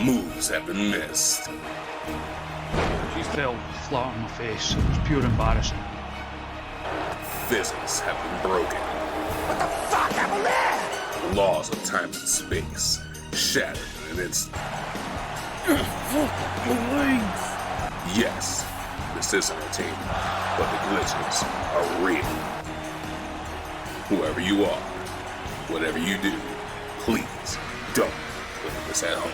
moves have been missed. She fell flat on my face. It was pure embarrassing. Physics have been broken. What the fuck happened there? The laws of time and space shattered in an instant. Yes, this is entertainment, but the glitches are real. Whoever you are, whatever you do, please don't look at this at home.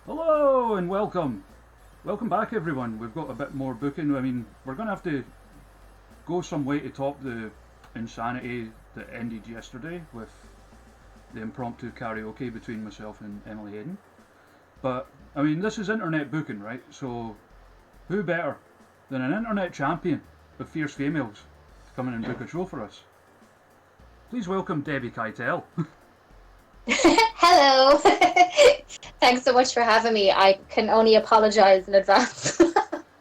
Hello and welcome. Welcome back, everyone. We've got a bit more booking. I mean, we're going to have to go some way to top the insanity that ended yesterday with the impromptu karaoke between myself and Emily Hayden. But, I mean, this is internet booking, right? So, who better than an internet champion of fierce females to come in and book a show for us? Please welcome Debbie Keitel. Hello. Thanks so much for having me. I can only apologise in advance.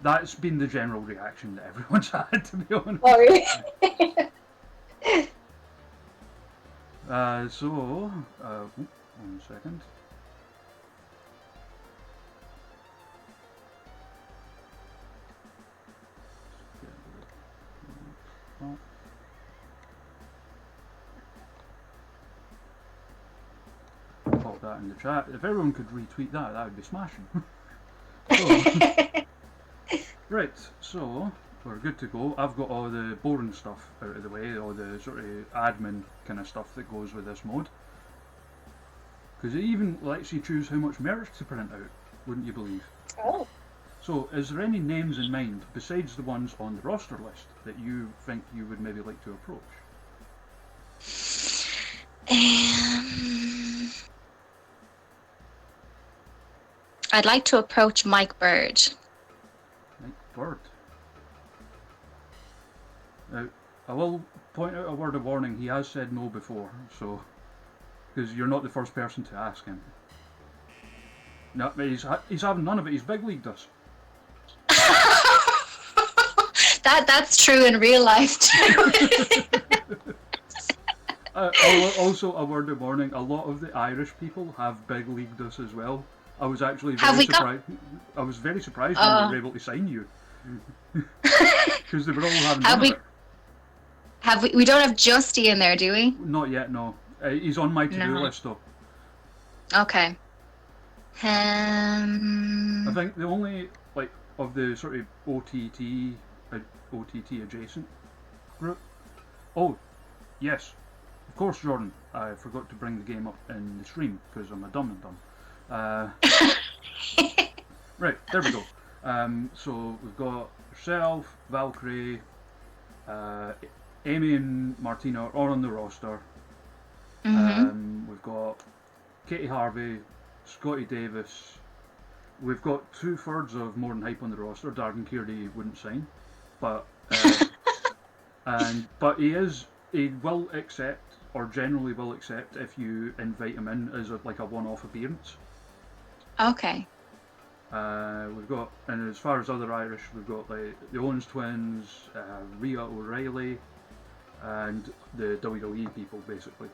That's been the general reaction that everyone's had, to be honest. Oh, really? One second. Pop that in the chat. If everyone could retweet that, that would be smashing. Right, so we're good to go. I've got all the boring stuff out of the way, all the sort of admin kind of stuff that goes with this mode. Because it even lets you choose how much merch to print out, wouldn't you believe? Oh. So, is there any names in mind, besides the ones on the roster list, that you think you would maybe like to approach? I'd like to approach Mike Bird. Mike Bird. Now, I will point out a word of warning. He has said no before, so because you're not the first person to ask him. No, he's having none of it. He's big leagued us. That's true in real life too. Also, a word of warning. A lot of the Irish people have big leagued us as well. I was actually very surprised. I was very surprised when we were able to sign you, because they were all having none of it. We don't have Justy in there, do we? Not yet, no. He's on my to-do list though. Okay. I think the only of the sort of OTT adjacent group. Oh, yes, of course, Jordan. I forgot to bring the game up in the stream because I'm a dumb and dumb. Right, there we go. So we've got yourself, Valkyrie, Amy and Martina are on the roster. Mm-hmm. We've got Katie Harvey, Scotty Davis. We've got 2/3 of More Than Hype on the roster. Darren Kearney wouldn't sign, but he will accept, or generally will accept, if you invite him in as a one-off appearance. Okay. We've got, and as far as other Irish, we've got the Owens twins, Rhea O'Reilly, and the WWE people, basically.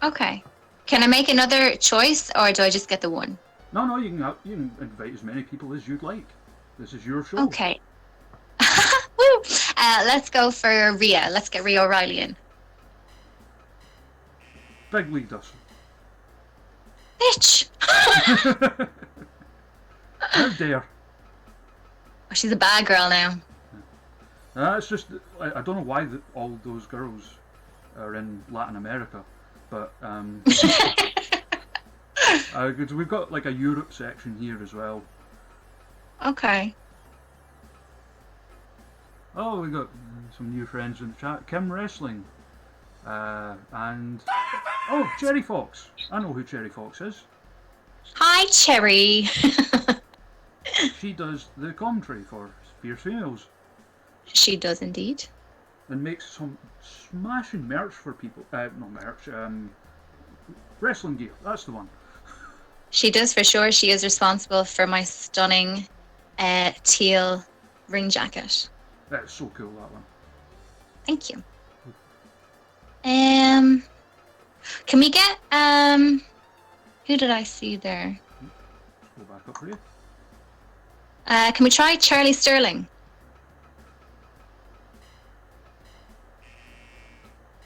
Okay. Can I make another choice, or do I just get the one? No, you can invite as many people as you'd like. This is your show. Okay. Woo! Let's go for Rhea. Let's get Rhea O'Reilly in. Big league does. Bitch! How dare? Oh, she's a bad girl now. It's just, I don't know why all those girls are in Latin America, but cause we've got a Europe section here as well. Okay. Oh, we got some new friends in the chat. Kim Wrestling, and Cherry Fox. I know who Cherry Fox is. Hi, Cherry. She does the commentary for Fierce Females. She does indeed. And makes some smashing merch for people. Not merch, wrestling gear. That's the one. She does for sure. She is responsible for my stunning teal ring jacket. That's so cool, that one. Thank you. Can we get who did I see there? Go back up for you. Can we try Charlie Sterling?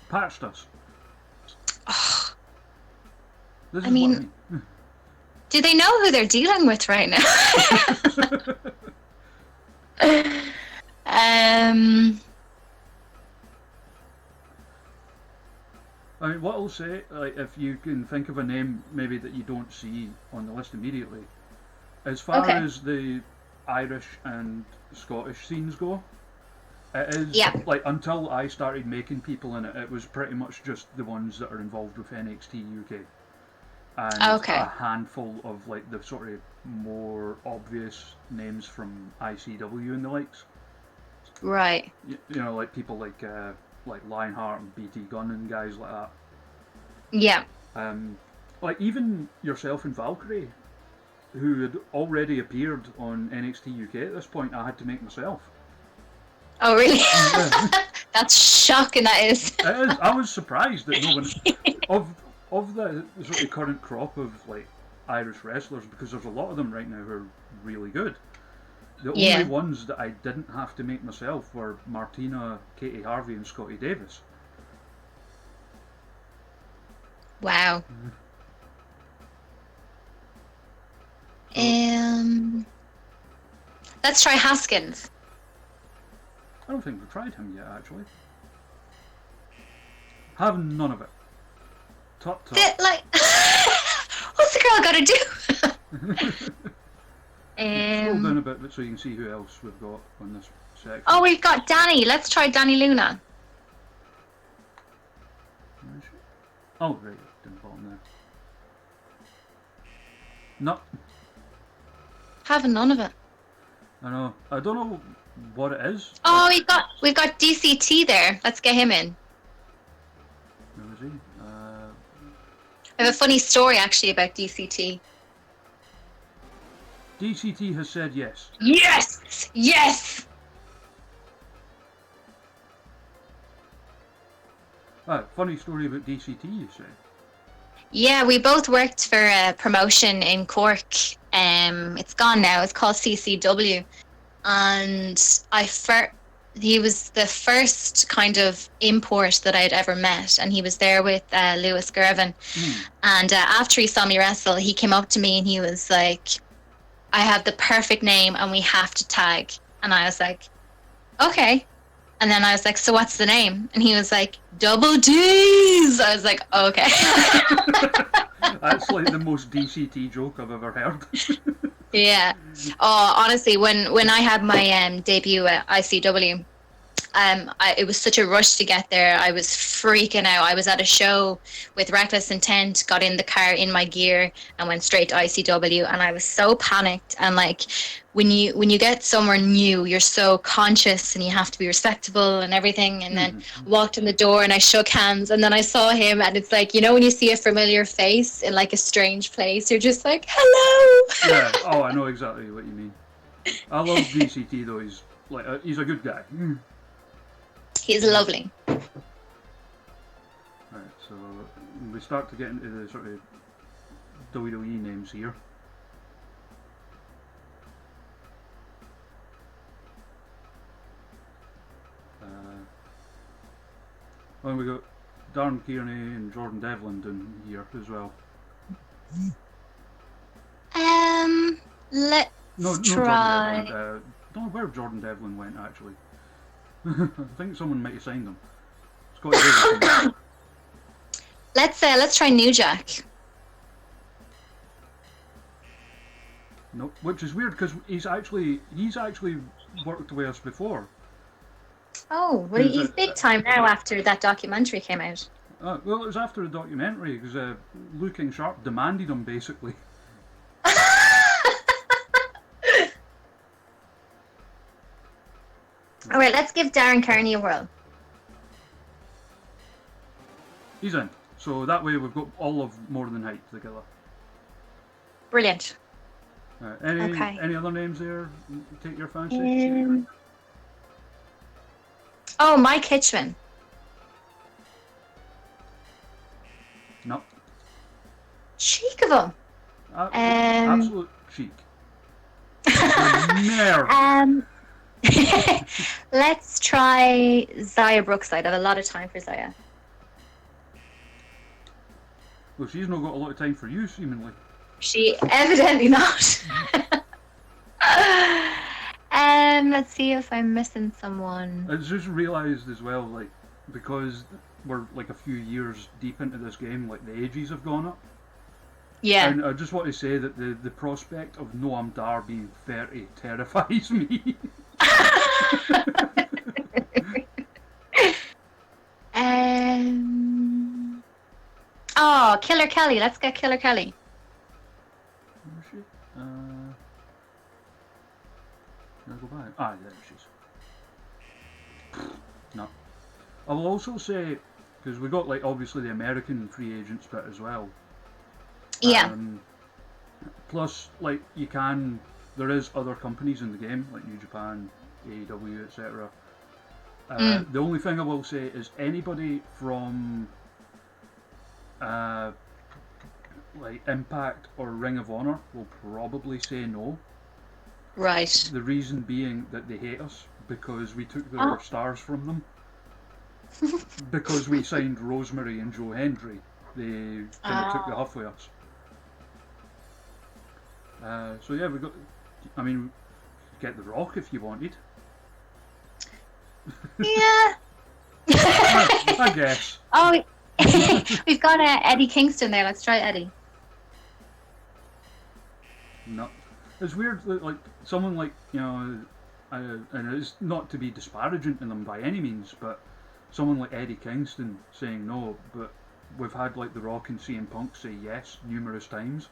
Patched us. Oh, This is I mean- what I mean. do they know who they're dealing with right now? I mean, what I'll say, like, if you can think of a name maybe that you don't see on the list immediately, as far Okay. as the Irish and Scottish scenes go, it is Yeah. like until I started making people in it, it was pretty much just the ones that are involved with NXT UK, and Okay. a handful of like the sort of more obvious names from ICW and the likes. Right. You know, like people like Lionheart and BT Gunn and guys like that. Yeah. Like even yourself and Valkyrie, who had already appeared on NXT UK at this point, I had to make myself. Oh, really? Yeah. That's shocking. That is. It is. I was surprised that no one of the sort of current crop of like Irish wrestlers, because there's a lot of them right now who are really good. The Yeah. only ones that I didn't have to make myself were Martina, Katie Harvey, and Scotty Davis. Wow. Let's try Haskins. I don't think we've tried him yet, actually. Have none of it. Top. Like, what's the girl got to do? Scroll down a bit so you can see who else we've got on this section. Oh, we've got Danny. Let's try Danny Luna. Where is she? Oh, right, down the bottom there. No, Having none of it. I know. I don't know what it is. Oh, we've got DCT there. Let's get him in. Where is he? I have a funny story actually about DCT. DCT has said yes. Yes! Yes! Funny story about DCT, you say? Yeah, we both worked for a promotion in Cork. It's gone now. It's called CCW, and he was the first kind of import that I'd ever met, and he was there with Lewis Gervin. And after he saw me wrestle, he came up to me and he was like, "I have the perfect name, and we have to tag." And I was like, "Okay." And then I was like, "So what's the name?" And he was like, "Double D's." I was like, "Okay." That's like the most DCT joke I've ever heard. Yeah. Oh, honestly, when I had my debut at ICW, it was such a rush to get there. I was freaking out. I was at a show with Reckless Intent, got in the car in my gear, and went straight to ICW. And I was so panicked. And like, when you get somewhere new, you're so conscious and you have to be respectable and everything. And then walked in the door and I shook hands, and then I saw him, and it's like, you know, when you see a familiar face in like a strange place, you're just like, hello. Yeah. Oh, I know exactly what you mean. I love DCT though. He's a good guy. He's lovely. Right, so we start to get into the sort of WWE names here. Well, we got Darren Kearney and Jordan Devlin in here as well. Let's No, try. Jordan Devlin. Don't know where Jordan Devlin went actually. I think someone might have signed him. Scotty Davis. Let's try New Jack. No, which is weird because he's actually worked with us before. Oh, well, he's big time now after that documentary came out. Well, it was after the documentary because Looking Sharp demanded him basically. All right, let's give Darren Kearney a whirl. He's in. So that way we've got all of More Than Hype together. Brilliant. Any Okay. other names there take your fancy? Oh, Mike Hitchman. No. Cheek of him. Absolute cheek. Nerve. Let's try Zaya Brookside. I have a lot of time for Zaya. Well, she's not got a lot of time for you, seemingly. She evidently not. Let's see if I'm missing someone. I just realised as well, like, because we're like a few years deep into this game, like the ages have gone up. Yeah. And I just want to say that the prospect of Noam Dar being 30 terrifies me. Oh, Killer Kelly. Let's get Killer Kelly. Where is she? Can I go back? Ah, there she is. No. I will also say, because we got like obviously the American free agents bit as well. Yeah. Plus, like there is other companies in the game like New Japan, AEW, etc. The only thing I will say is anybody from like Impact or Ring of Honor will probably say no. Right. The reason being that they hate us because we took their stars from them. Because we signed Rosemary and Joe Hendry, they kind of took the huff with us. So yeah, we got. I mean, get the Rock if you wanted. Yeah. I guess. Oh, we've got Eddie Kingston there. Let's try Eddie. No, it's weird that like someone like and it's not to be disparaging to them by any means, but someone like Eddie Kingston saying no, but we've had like The Rock and CM Punk say yes numerous times.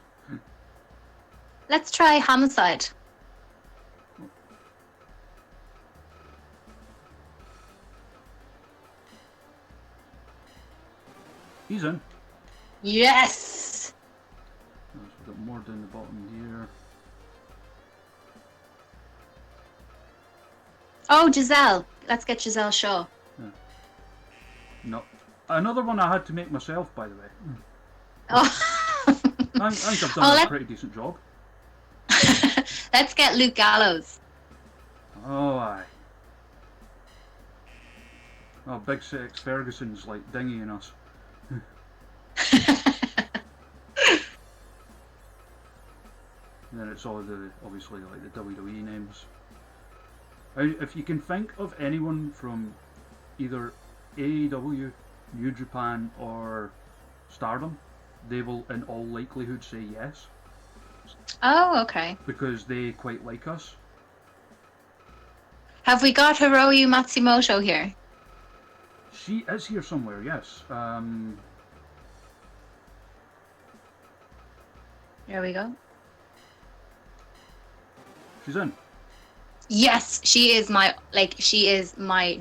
Let's try Homicide. He's in. Yes. So we've got more down the bottom here. Oh, Giselle. Let's get Giselle Shaw. No. Another one I had to make myself, by the way. Oh. I think I've done a pretty decent job. Let's get Luke Gallows. Oh, aye. Oh, Big Six Ferguson's like dinghying us. And then it's all obviously like the WWE names. If you can think of anyone from either AEW, New Japan, or Stardom, they will in all likelihood say yes. Oh, okay. Because they quite like us. Have we got Hiroyu Matsumoto here? She is here somewhere, yes. There we go. She's in. Yes, she is my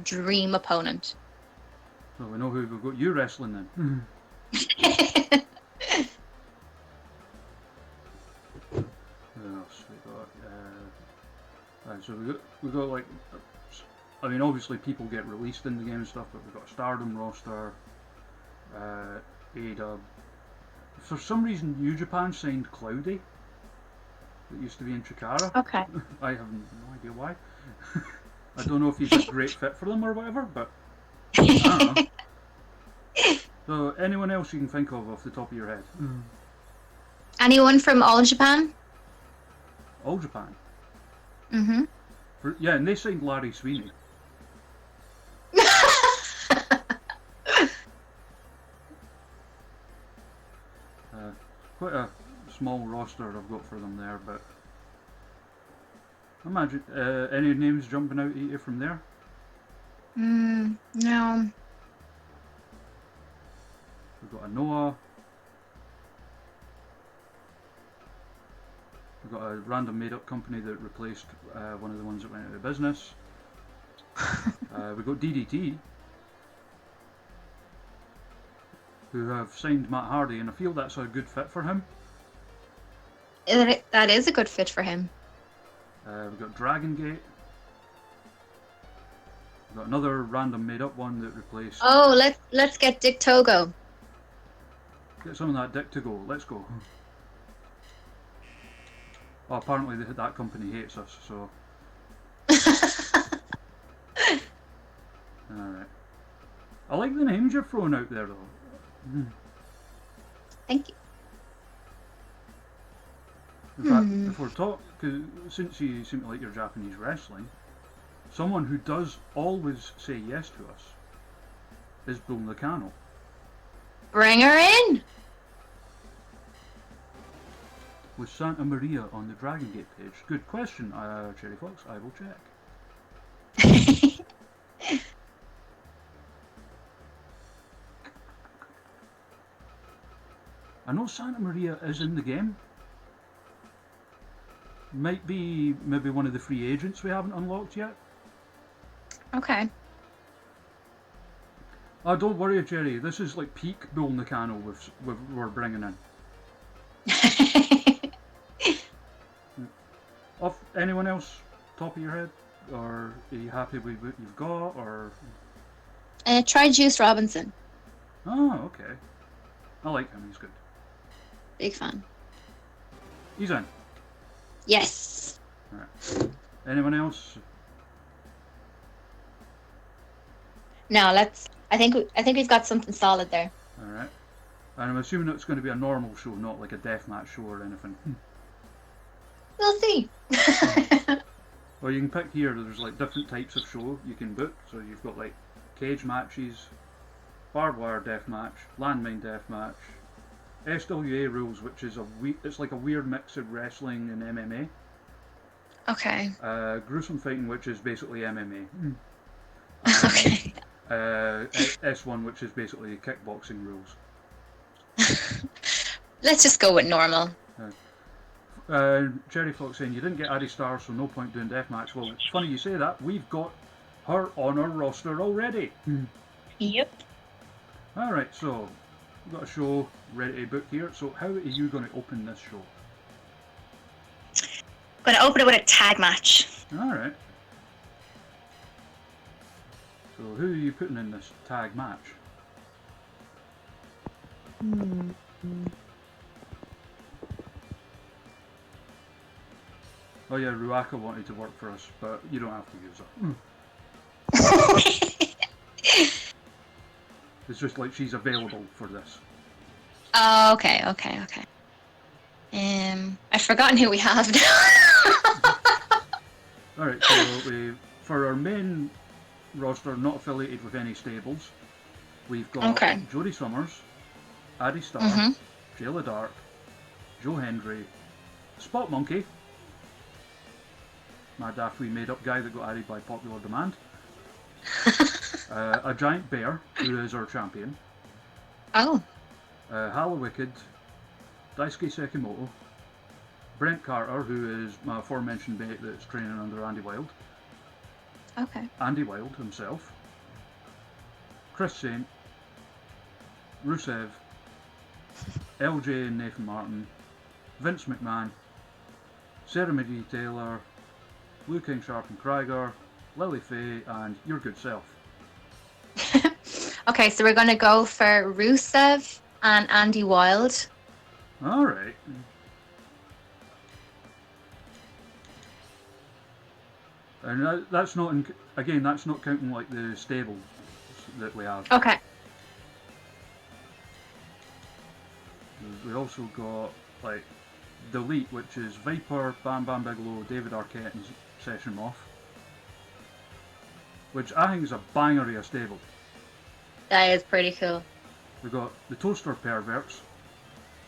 dream opponent. So we know who we've got you wrestling then. What else we got? Right, so we got like, I mean, obviously people get released in the game and stuff, but we've got a Stardom roster, AEW. For some reason, New Japan signed Cloudy. That used to be in Chikara. Okay. I have no idea why. I don't know if he's a great fit for them or whatever, but I don't know. So, anyone else you can think of off the top of your head? Anyone from All Japan? All Japan. Mm-hmm. Yeah, and they signed Larry Sweeney. Quite a small roster I've got for them there, but imagine any names jumping out at you from there? No. We've got a Noah. We've got a random made-up company that replaced one of the ones that went out of business. We've got DDT, who have signed Matt Hardy, and I feel that's a good fit for him. That is a good fit for him. We've got Dragon Gate. We've got another random made-up one that replaced. Oh, let's get Dick Togo. Get some of that dick to go. Let's go. Oh, apparently that company hates us, so. Alright. I like the names you're throwing out there, though. Thank you. In fact, if we're cause since you seem to like your Japanese wrestling, someone who does always say yes to us is Bull Nakano. Bring her in. With Santa Maria on the Dragon Gate page? Good question, Cherry Fox. I will check. I know Santa Maria is in the game. Might be maybe one of the free agents we haven't unlocked yet. Okay. Oh, don't worry, Jerry. This is like peak Bull Nakano we're bringing in. Off anyone else, top of your head, or are you happy with what you've got, or? Try Juice Robinson. Oh, okay. I like him. He's good. Big fan. He's in. Yes. Right. Anyone else? No, I think we've got something solid there. All right. And I'm assuming it's going to be a normal show, not like a deathmatch show or anything. We'll see. Well, you can pick here. There's like different types of show you can book. So you've got like cage matches, barbed wire deathmatch, landmine deathmatch, SWA rules, which is it's like a weird mix of wrestling and MMA. Okay. Gruesome fighting, which is basically MMA. Okay. S1, which is basically kickboxing rules. Let's just go with normal. Cherry Fox saying you didn't get Addy Star, so no point doing deathmatch. Well, it's funny you say that. We've got her on our roster already. Yep. All right, so we've got a show ready to book here. So how are you going to open this show? I'm going to open it with a tag match. All right. So who are you putting in this tag match? Oh yeah, Ruaka wanted to work for us, but you don't have to use her. It's just like she's available for this. Oh, okay. I've forgotten who we have now. Alright, so for our main roster, not affiliated with any stables, we've got Jodie Summers, Addy Starr, Jayla Dark, Joe Hendry, Spot Monkey, my daft wee made-up guy that got added by popular demand, a giant bear, who is our champion, Oh. Hala Wicked, Daisuke Sekimoto, Brent Carter, who is my aforementioned mate that's training under Andy Wilde, Okay. Andy Wilde himself, Chris Saint, Rusev, LJ and Nathan Martin, Vince McMahon, Sarah McGee Taylor, Blue King Sharp and Krieger, Lily Faye, and your good self. Okay, so we're going to go for Rusev and Andy Wilde. Alright. And that's not, again, that's not counting like the stables that we have. Okay. We also got like the Elite, which is Viper, Bam Bam Bigelow, David Arquette, and Session Moth, which I think is a banger of a stable. That is pretty cool. We got the Toaster Perverts,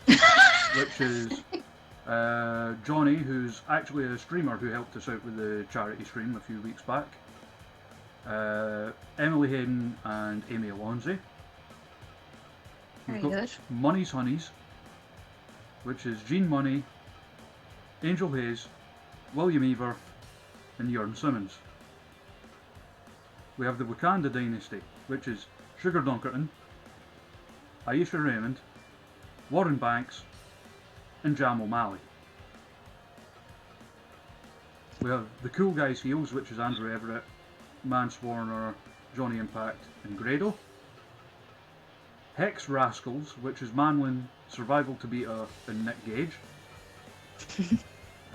which is Johnny, who's actually a streamer who helped us out with the charity stream a few weeks back, Emily Hayden and Amy Alonzi. We've got Money's Honeys, which is Gene Money, Angel Hayes, William Ever, and Jörn Simmons. We have the Wakanda Dynasty, which is Sugar Dunkerton, Aisha Raymond, Warren Banks, and Jam O'Malley. We have the Cool Guys heels, which is Andrew Everett, Mance Warner, Johnny Impact, and Grado. Hex Rascals, which is Manlin, Survival Tabita, and Nick Gage.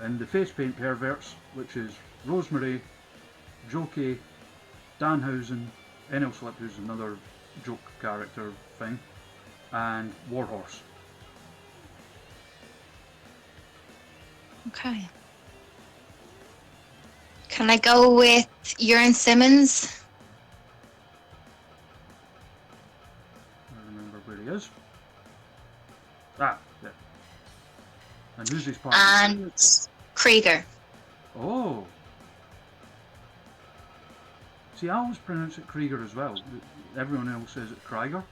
And the Face Paint Perverts, which is Rosemary, Jokey, Danhausen, NL Slip, who's another joke character thing, and Warhorse. Okay. Can I go with Urine Simmons? I remember where he is. Ah, yeah. And who's his partner? And Krieger. Oh. See, I always pronounce it Krieger as well. Everyone else says it Krieger.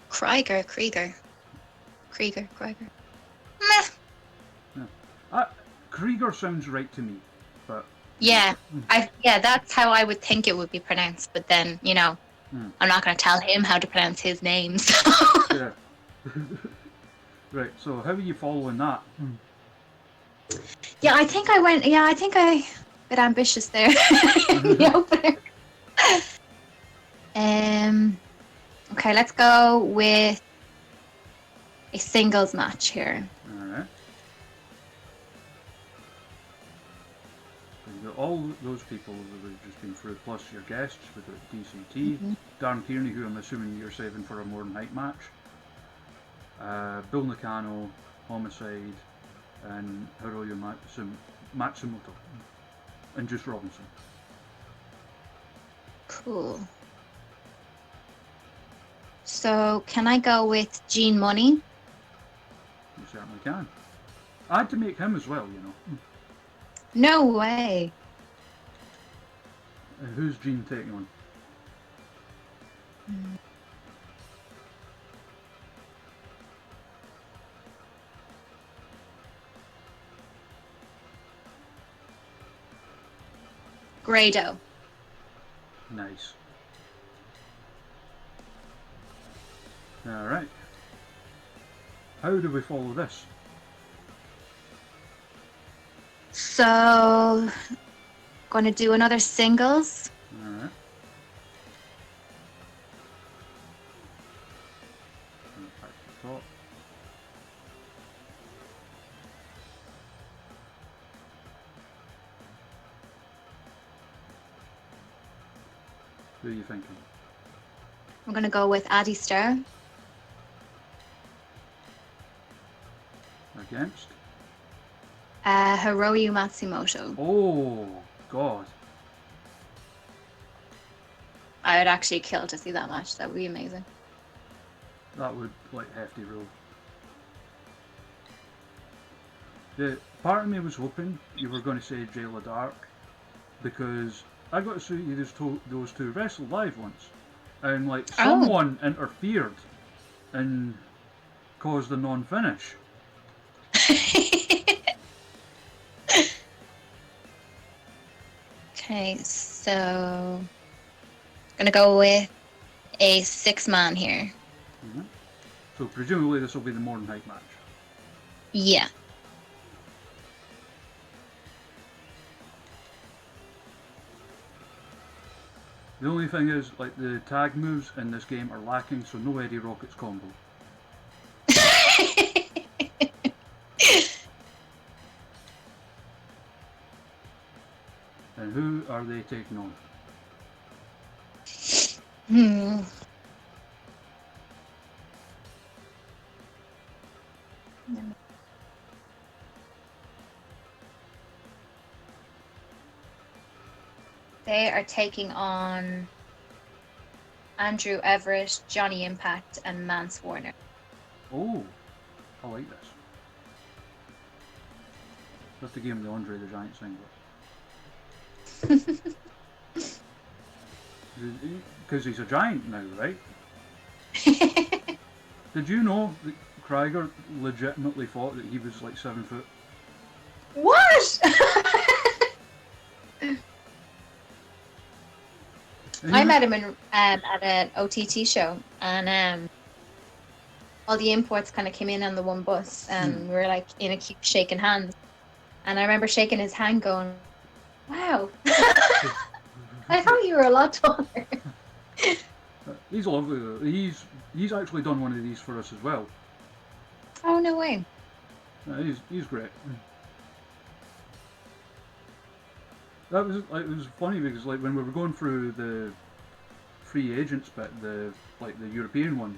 Krieger. Meh. Yeah. Krieger sounds right to me, but Yeah, that's how I would think it would be pronounced. But then, I'm not going to tell him how to pronounce his name. So. yeah. Right. So how are you following that? Yeah, I think I went. Yeah, I think I bit ambitious there. The opener. Okay, let's go with a singles match here. All right. So you've got all those people that we've just been through, plus your guests. We've got DCT, Darren Kearney, who I'm assuming you're saving for a more night match. Bill Nakano, Homicide, and Hiroyo Matsumoto, and Juice Robinson. Cool. So, can I go with Gene Money? You certainly can. I had to make him as well, No way. Who's Gene taking on? Grado. Nice. Alright. How do we follow this? So, gonna do another singles. Alright. Back to the top. Who are you thinking? I'm gonna go with Addy Starr. Against? Hiroyu Matsumoto. Oh, God. I would actually kill to see that match. That would be amazing. That would, hefty rule. The part of me was hoping you were going to say Jail of Dark, because I got to see those two wrestle live once, and someone interfered and caused a non-finish. Okay, so gonna go with a 6-man here. Mm-hmm. So presumably this will be the morning night match. Yeah. The only thing is, the tag moves in this game are lacking, so no Eddie Rockets combo. And who are they taking on? They are taking on Andrew Everett, Johnny Impact, and Mance Warner. Oh, I like this. Just to give him the Andre the Giant singlet. Because he's a giant now, right? Did you know that Krieger legitimately thought that he was 7 foot? What? I met him at an OTT show, and all the imports kind of came in on the one bus, and we were in a queue shaking hands. And I remember shaking his hand, going, Wow. I thought you were a lot taller. He's lovely though. He's actually done one of these for us as well. Oh, no way. He's great. That was like, it was funny because like when we were going through the free agents bit, the European one,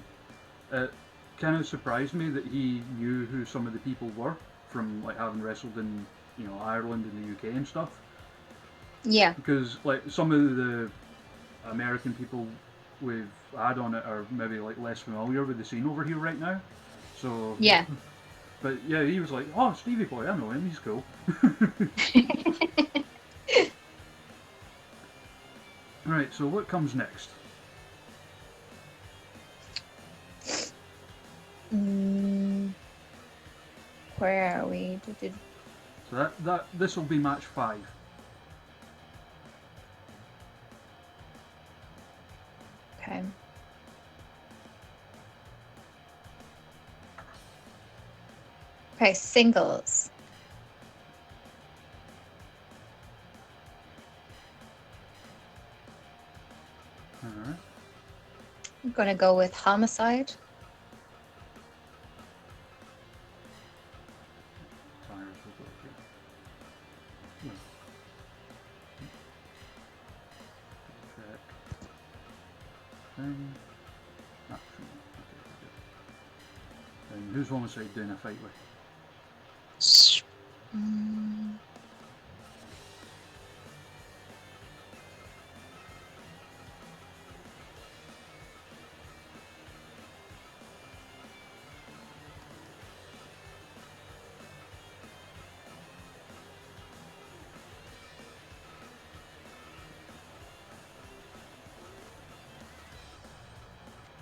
it kind of surprised me that he knew who some of the people were from like having wrestled in Ireland and the UK and stuff. Yeah. Because like some of the American people we've had on it are maybe like less familiar with the scene over here right now. So Yeah. But yeah, he was like, "Oh, Stevie Boy, I know him. He's cool." Right. So what comes next? Where are we? So this will be match 5. Okay. Okay, singles. All right. I'm gonna go with Homicide. Tires will go here. Yeah. Check. Action. Okay. And who's Homicide doing a fight with?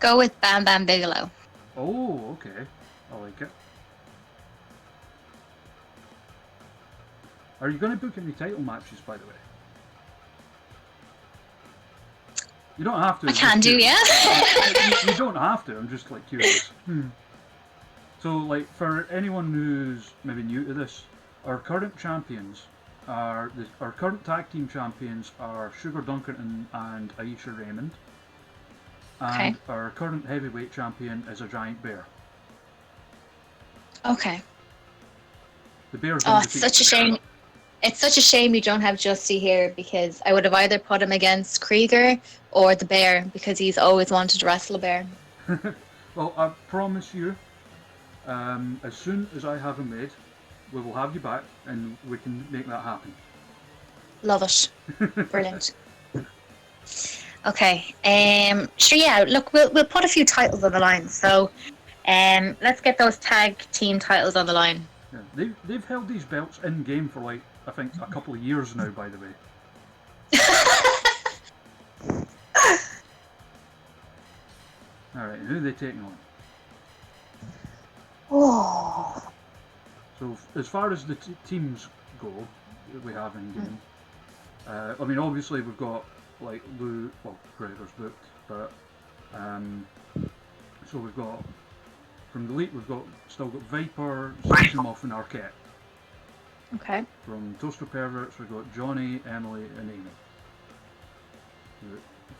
Go with Bam Bam Bigelow. Oh, okay. I like it. Are you going to book any title matches, by the way? You don't have to. I can do, yeah. You don't have to. I'm just like curious. So, like, for anyone who's maybe new to this, our current champions our current tag team champions are Sugar Dunkerton and Aisha Raymond. And our current heavyweight champion is a giant bear. Okay. The bear's it's such a shame. It's such a shame you don't have Justy here, because I would have either put him against Krieger or the bear, because he's always wanted to wrestle a bear. Well, I promise you, as soon as I have him made, we will have you back and we can make that happen. Love it. Brilliant. Okay. Sure. Yeah. Look, we'll put a few titles on the line. So, let's get those tag team titles on the line. Yeah, they've held these belts in game for like I think a couple of years now. By the way. All right. Who are they taking on? Oh. So as far as the teams go that we have in game, I mean obviously we've got like Lou, well Gregor's booked, but so we've got from the elite we've still got Viper, Simoff and Arquette. Okay. From Toaster Perverts we've got Johnny, Emily and Amy.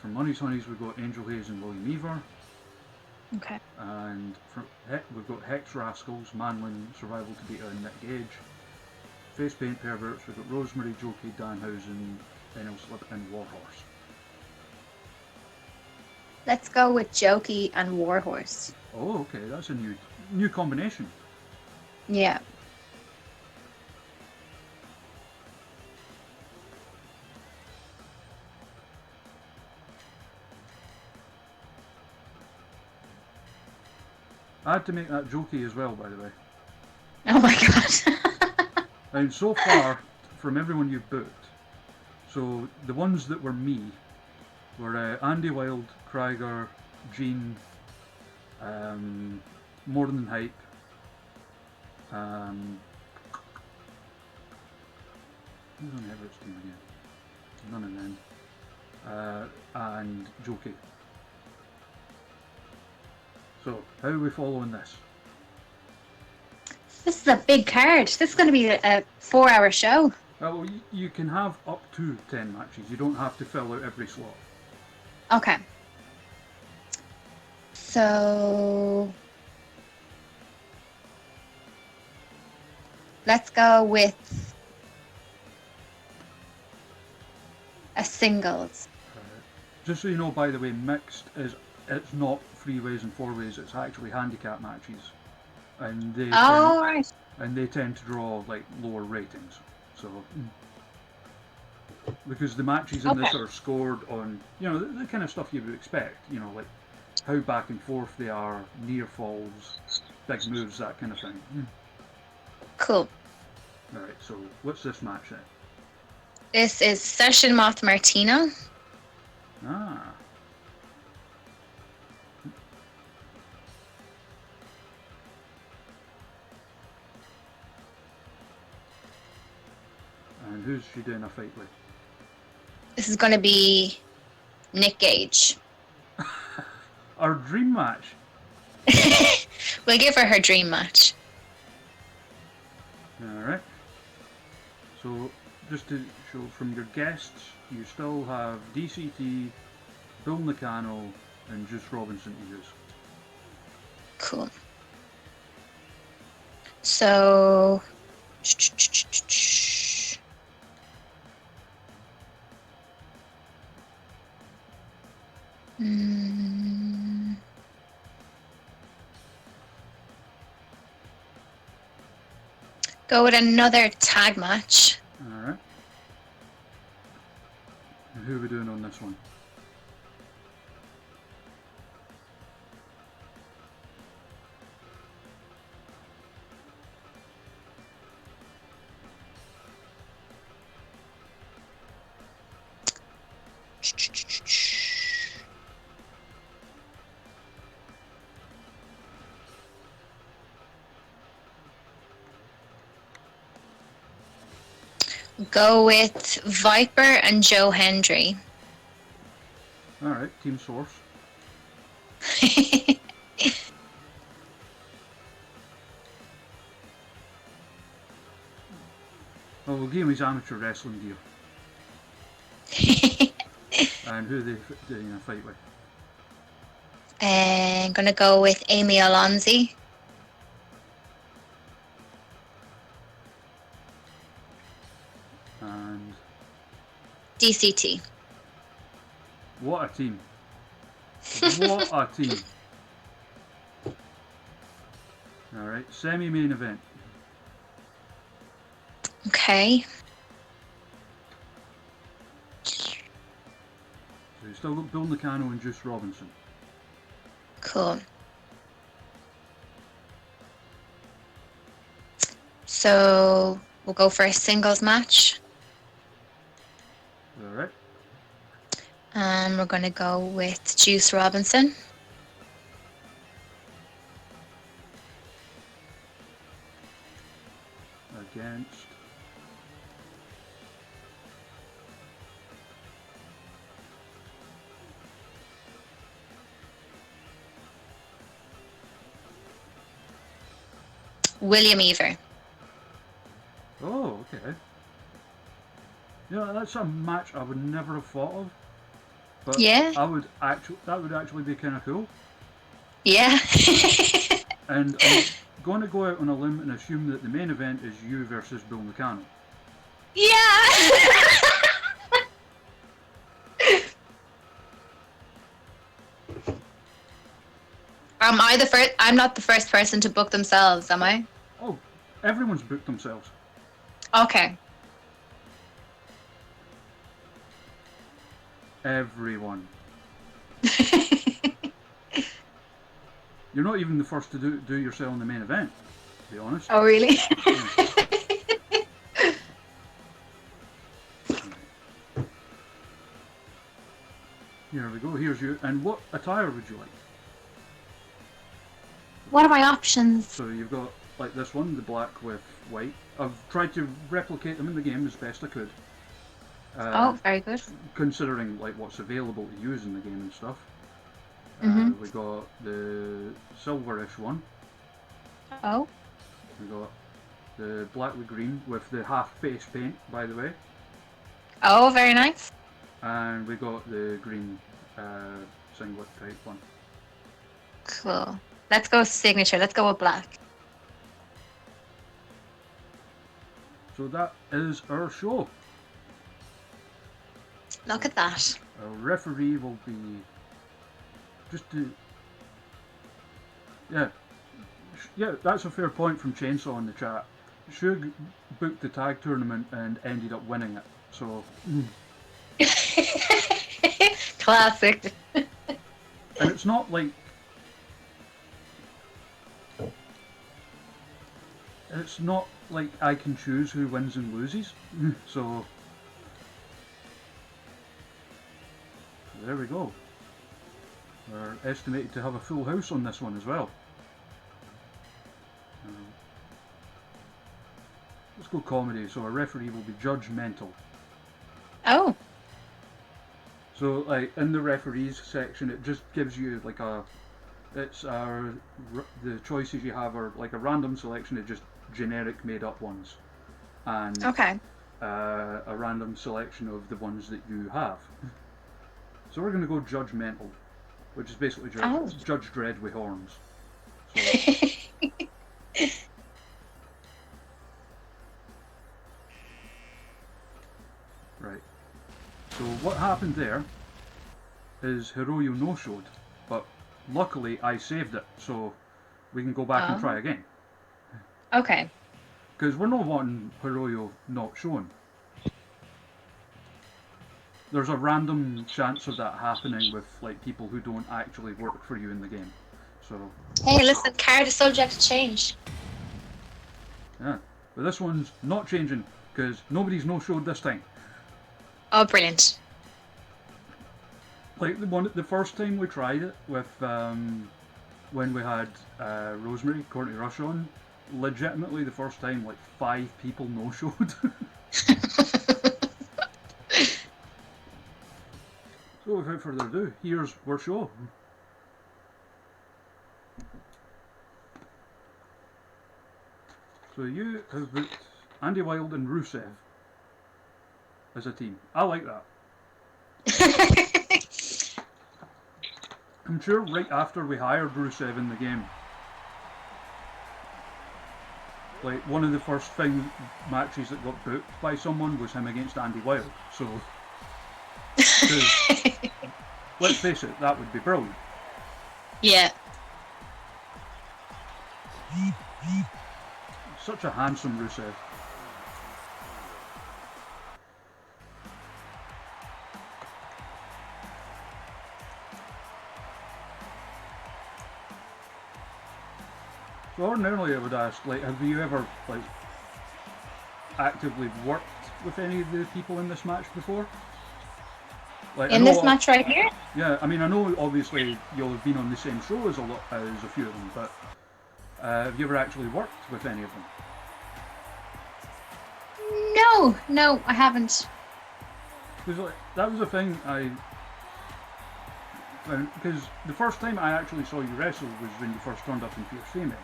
From Money's Honeys we've got Angel Hayes and William Eaver. Okay. And we've got Hex Rascals, Manlin, Survival to Beat and Nick Gage. Face Paint Perverts, we've got Rosemary, Jokey, Danhausen, NL Slip and Warhorse. Let's go with Jokey and Warhorse. Oh, okay, that's a new combination. Yeah. I had to make that Jokey as well, by the way. Oh my god. And so far, from everyone you've booked, so the ones that were me were Andy Wilde, Krieger, Gene, More Than Hype, who's on Everett's team again? None of them. And Jokey. So, how are we following this? This is a big card. This is going to be a 4-hour show. Well, you can have up to 10 matches. You don't have to fill out every slot. Okay. So let's go with a singles. Just so you know, by the way, mixed it's not 3-ways and 4-ways. It's actually handicap matches, and Right. they tend to draw like lower ratings. So because the matches in this Okay. are scored on the kind of stuff you would expect. Like how back and forth they are, near falls, big moves, that kind of thing. Cool. All right. So what's this match then? This is Session Moth Martina. Ah. And who's she doing a fight with? This is going to be Nick Gage. Our dream match. We'll give her dream match. Alright. So, just to show from your guests, you still have DCT, Bill Nakano, and Juice Robinson to use. Cool. So... Go with another tag match. Alright. And who are we doing on this one? Go with Viper and Joe Hendry. Alright, Team Source. Well, we'll give him his amateur wrestling gear. And who are they doing a fight with? And gonna go with Amy Alonzi. And DCT. what a team. What a team. Alright, semi-main event. Okay. So you've still got Bill Nakano and Juice Robinson. Cool. So we'll go for a singles match. Alright. And we're gonna go with Juice Robinson. Against William Ever. Oh, okay. That's a match I would never have thought of. But Yeah. that would actually be kind of cool. Yeah. And I'm going to go out on a limb and assume that the main event is you versus Bill Nakano. Yeah. Am I the first? I'm not the first person to book themselves, am I? Oh, everyone's booked themselves. Okay. Everyone. You're not even the first to do yourself in the main event, to be honest. Oh, really? Here we go. Here's you. And what attire would you like? What are my options? So you've got like this one, the black with white. I've tried to replicate them in the game as best I could. Oh, very good. Considering like what's available to use in the game and stuff. We got the silverish one. Oh. We got The black with green with the half face paint, by the way. Oh, very nice. And we got the green singlet type one. Cool. Let's go signature. Let's go with black. So that is our show. Look at that. Our referee will be yeah, that's a fair point from Chainsaw in the chat. Shug booked the tag tournament and ended up winning it. So Classic. and it's not like I can choose who wins and loses. So there we go. We're estimated to have a full house on this one as well. Let's go comedy. So our referee will be judgmental. Oh. So like in the referees section, it just gives you like the choices you have are like a random selection of just generic made up ones, and Okay. a random selection of the ones that you have. So we're going to go judgmental, which is basically Judge Dredd with horns. So, right. So what happened there is Hiroyo no-showed, but luckily I saved it, so we can go back and try again. Okay. Because we're not wanting Hiroyo not showing. There's a random chance of that happening with like people who don't actually work for you in the game. So Hey, listen, card is subject to change. yeah, but this one's not changing because nobody's no-showed this time. Oh, brilliant. Like the first time we tried it with when we had Rosemary Courtney Rush on, legitimately the first time like 5 people no-showed. So without further ado, here's our show. So you have booked Andy Wilde and Rusev as a team. I like that. I'm sure right after we hired Rusev in the game, like one of the first matches that got booked by someone was him against Andy Wilde. So, let's face it, that would be brilliant. Yeah. Such a handsome Rusev. So ordinarily I would ask, like, have you ever, like, actively worked with any of the people in this match before? Like, In this match right here? Yeah, I mean, I know obviously you'll have been on the same show as a few of them, but have you ever actually worked with any of them? No, I haven't. Because like, that was a thing because the first time I actually saw you wrestle was when you first turned up in Fierce Females.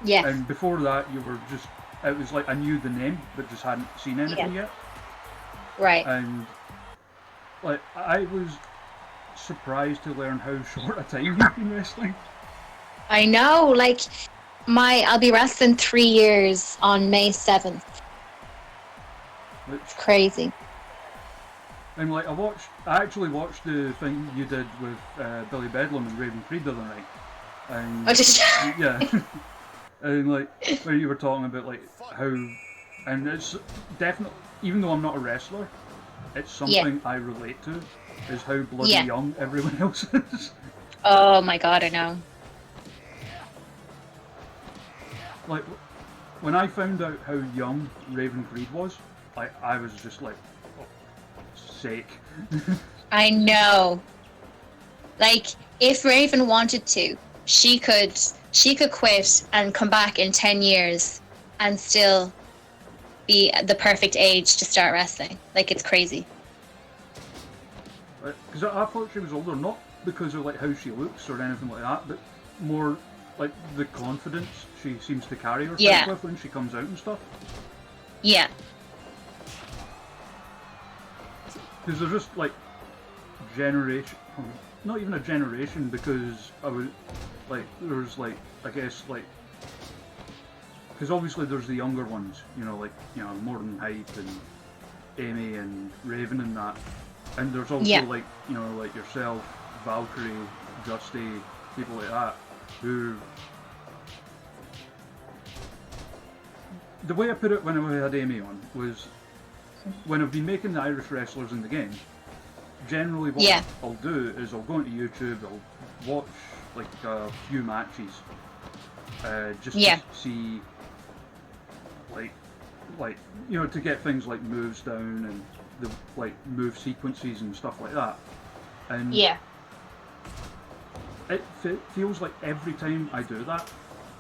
Yes. And before that, you were just, it was like I knew the name, but just hadn't seen anything yet. Right. And like, I was surprised to learn how short a time you've been wrestling. I know, like, I'll be wrestling 3 years on May 7th. It's crazy. And like, I actually watched the thing you did with Billy Bedlam and Raven Creed the other night. And yeah. And like, where you were talking about like how, and it's definitely, even though I'm not a wrestler, it's something I relate to, is how bloody young everyone else is. Oh my god, I know. Like, when I found out how young Raven Creed was, I was just like, oh, sake. I know. Like, if Raven wanted to, she could quit and come back in 10 years and still be the perfect age to start wrestling. Like, it's crazy. Because I thought she was older, not because of like how she looks or anything like that, but more like the confidence she seems to carry herself Yeah. with when she comes out and stuff. Yeah. Because there's just like generation, not even a generation, because I would like there's like I guess like because obviously there's the younger ones, you know, like More Than Hype and Amy and Raven and that, and there's also Yeah. like like yourself, Valkyrie, Justy, people like that who. The way I put it when I had Amy on was, when I've been making the Irish wrestlers in the game, generally what Yeah. I'll do is I'll go into YouTube, I'll watch like a few matches, just Yeah. to see, like to get things like moves down and the like move sequences and stuff like that. And Yeah. it feels like every time I do that,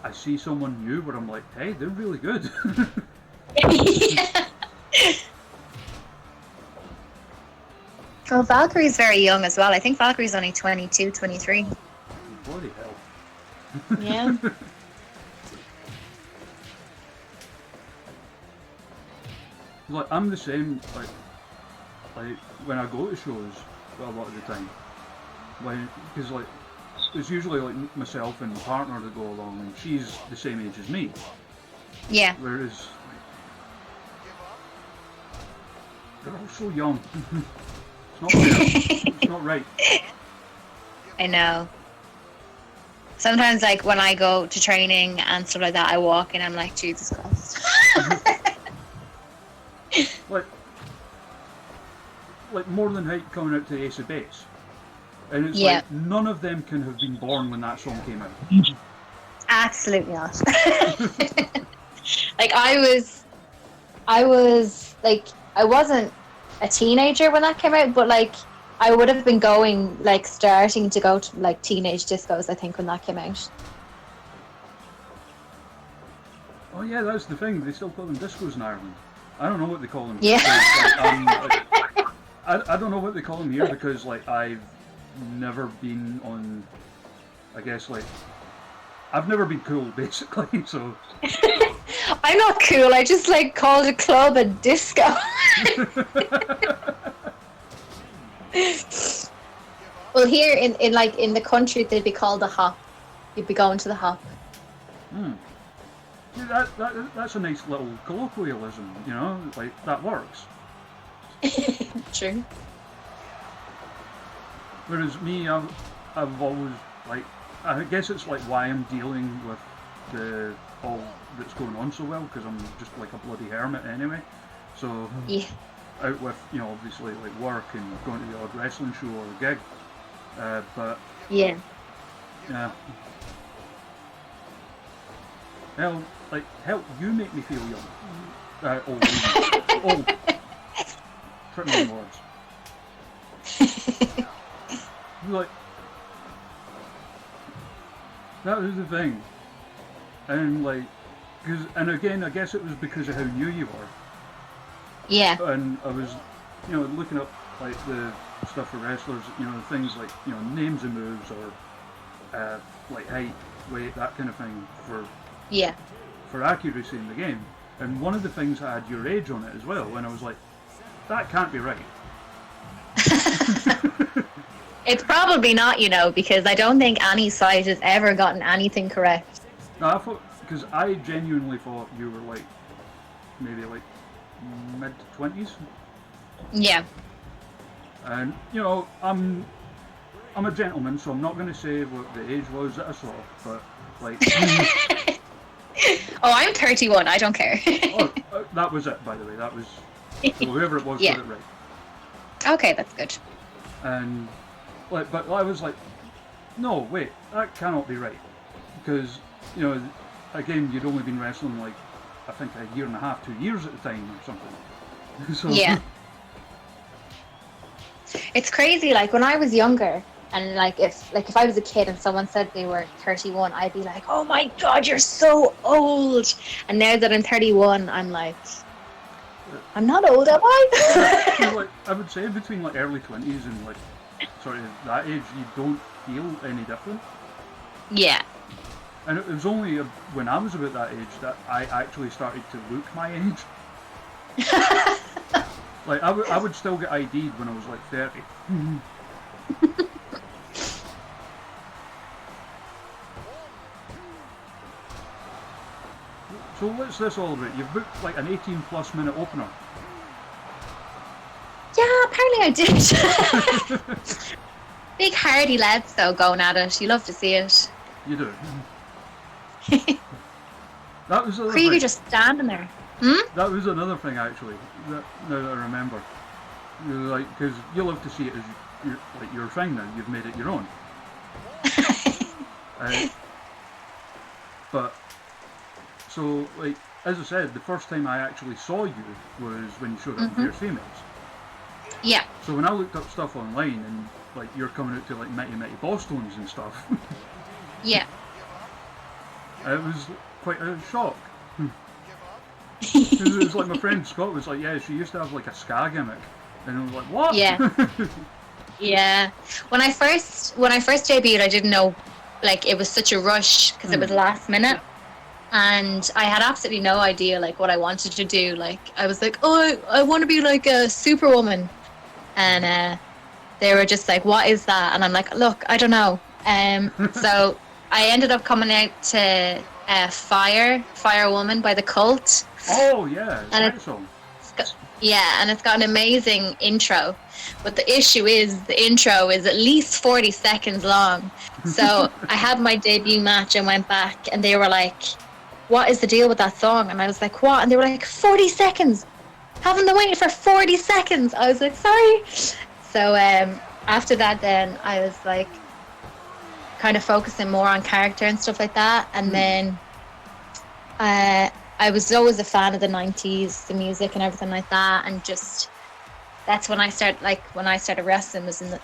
I see someone new where I'm like, hey, they're really good. Yeah. Well, Valkyrie's very young as well. I think Valkyrie's only 22, 23. Bloody hell. Yeah. Like, I'm the same, like when I go to shows, well, a lot of the time, because like it's usually like myself and my partner that go along, and she's the same age as me. Yeah. Whereas they're all so young. It's not fair. It's not right. I know. Sometimes, like, when I go to training and stuff like that, I walk in, I'm like, Jesus Christ. Like More Than Hype coming out to Ace of Base, and it's Yeah. like none of them can have been born when that song came out. Absolutely not. Like, I was like, I wasn't a teenager when that came out, but like, I would have been going, like, starting to go to like teenage discos, I think, when that came out. Oh yeah, that's the thing. They still call them discos in Ireland. I don't know what they call them. Yeah. Because, I don't know what they call them here, because like I've never been on. I guess like I've never been cool, basically. So I'm not cool. I just like called a club a disco. Well, here in the country, they'd be called a hop. You'd be going to the hop. yeah, that's a nice little colloquialism, you know, like that works. True. Whereas me, I've always like, I guess it's like why I'm dealing with the all that's going on so well, because I'm just like a bloody hermit anyway. So Yeah. out with obviously like work and going to the odd wrestling show or gig, but Yeah. yeah. Hell, you make me feel young. Old. Old. Tripping words. Like, that was the thing. And like, and again, I guess it was because of how new you were. Yeah. And I was, looking up like the stuff for wrestlers, things like, names of moves or like height, weight, that kind of thing Yeah. for accuracy in the game. And one of the things had your age on it as well, and I was like, that can't be right. It's probably not, because I don't think any site has ever gotten anything correct. No, I thought, because I genuinely thought you were like, maybe like mid-20s. Yeah. And, I'm a gentleman, so I'm not going to say what the age was that I saw, but like... Oh, I'm 31. I don't care. That was it, by the way. That was... So whoever it was Yeah. got it right. Okay, that's good. And, like, but I was like, no, wait, that cannot be right. Because, again, you'd only been wrestling like, I think a year and a half, 2 years at the time or something. So, Yeah. It's crazy, like when I was younger, and like if I was a kid and someone said they were 31, I'd be like, oh my god, you're so old. And now that I'm 31, I'm like, I'm not old, am I? like, I would say between like early 20s and like sort of that age, you don't feel any different. Yeah. And it was only when I was about that age that I actually started to look my age. Like, I would still get ID'd when I was like 30. So what's this all about? You've booked like an 18+ minute opener. Yeah, apparently I did. Big hardy lads though going at it. You love to see it. You do. That was the other Krieger thing. just standing there. That was another thing actually. Now that I remember, like, because you love to see it as your thing now. You've made it your own. But so, like, as I said, the first time I actually saw you was when you showed up with your females. Yeah. So when I looked up stuff online and like you're coming out to like Mighty Mighty Bosstones and stuff, Yeah. it was quite a shock. 'Cause it was like my friend Scott was like, yeah, she used to have like a ska gimmick, and I was like, what? Yeah. Yeah. When I first debuted, I didn't know, like, it was such a rush because it was last minute, and I had absolutely no idea like what I wanted to do. Like, I was like, oh, I want to be like a Superwoman, and they were just like, what is that? And I'm like, look, I don't know. So I ended up coming out to Fire Woman by The Cult. Oh yeah, it's And a great song. Yeah, and it's got an amazing intro. But the issue is the intro is at least 40 seconds long. So I had my debut match and went back, and they were like, what is the deal with that song? And I was like, what? And they were like, 40 seconds. Haven't they waited for 40 seconds? I was like, sorry. So after that, then I was like kind of focusing more on character and stuff like that. And then I was always a fan of the 90s, the music and everything like that. And just, that's when I started, like, when I started wrestling was when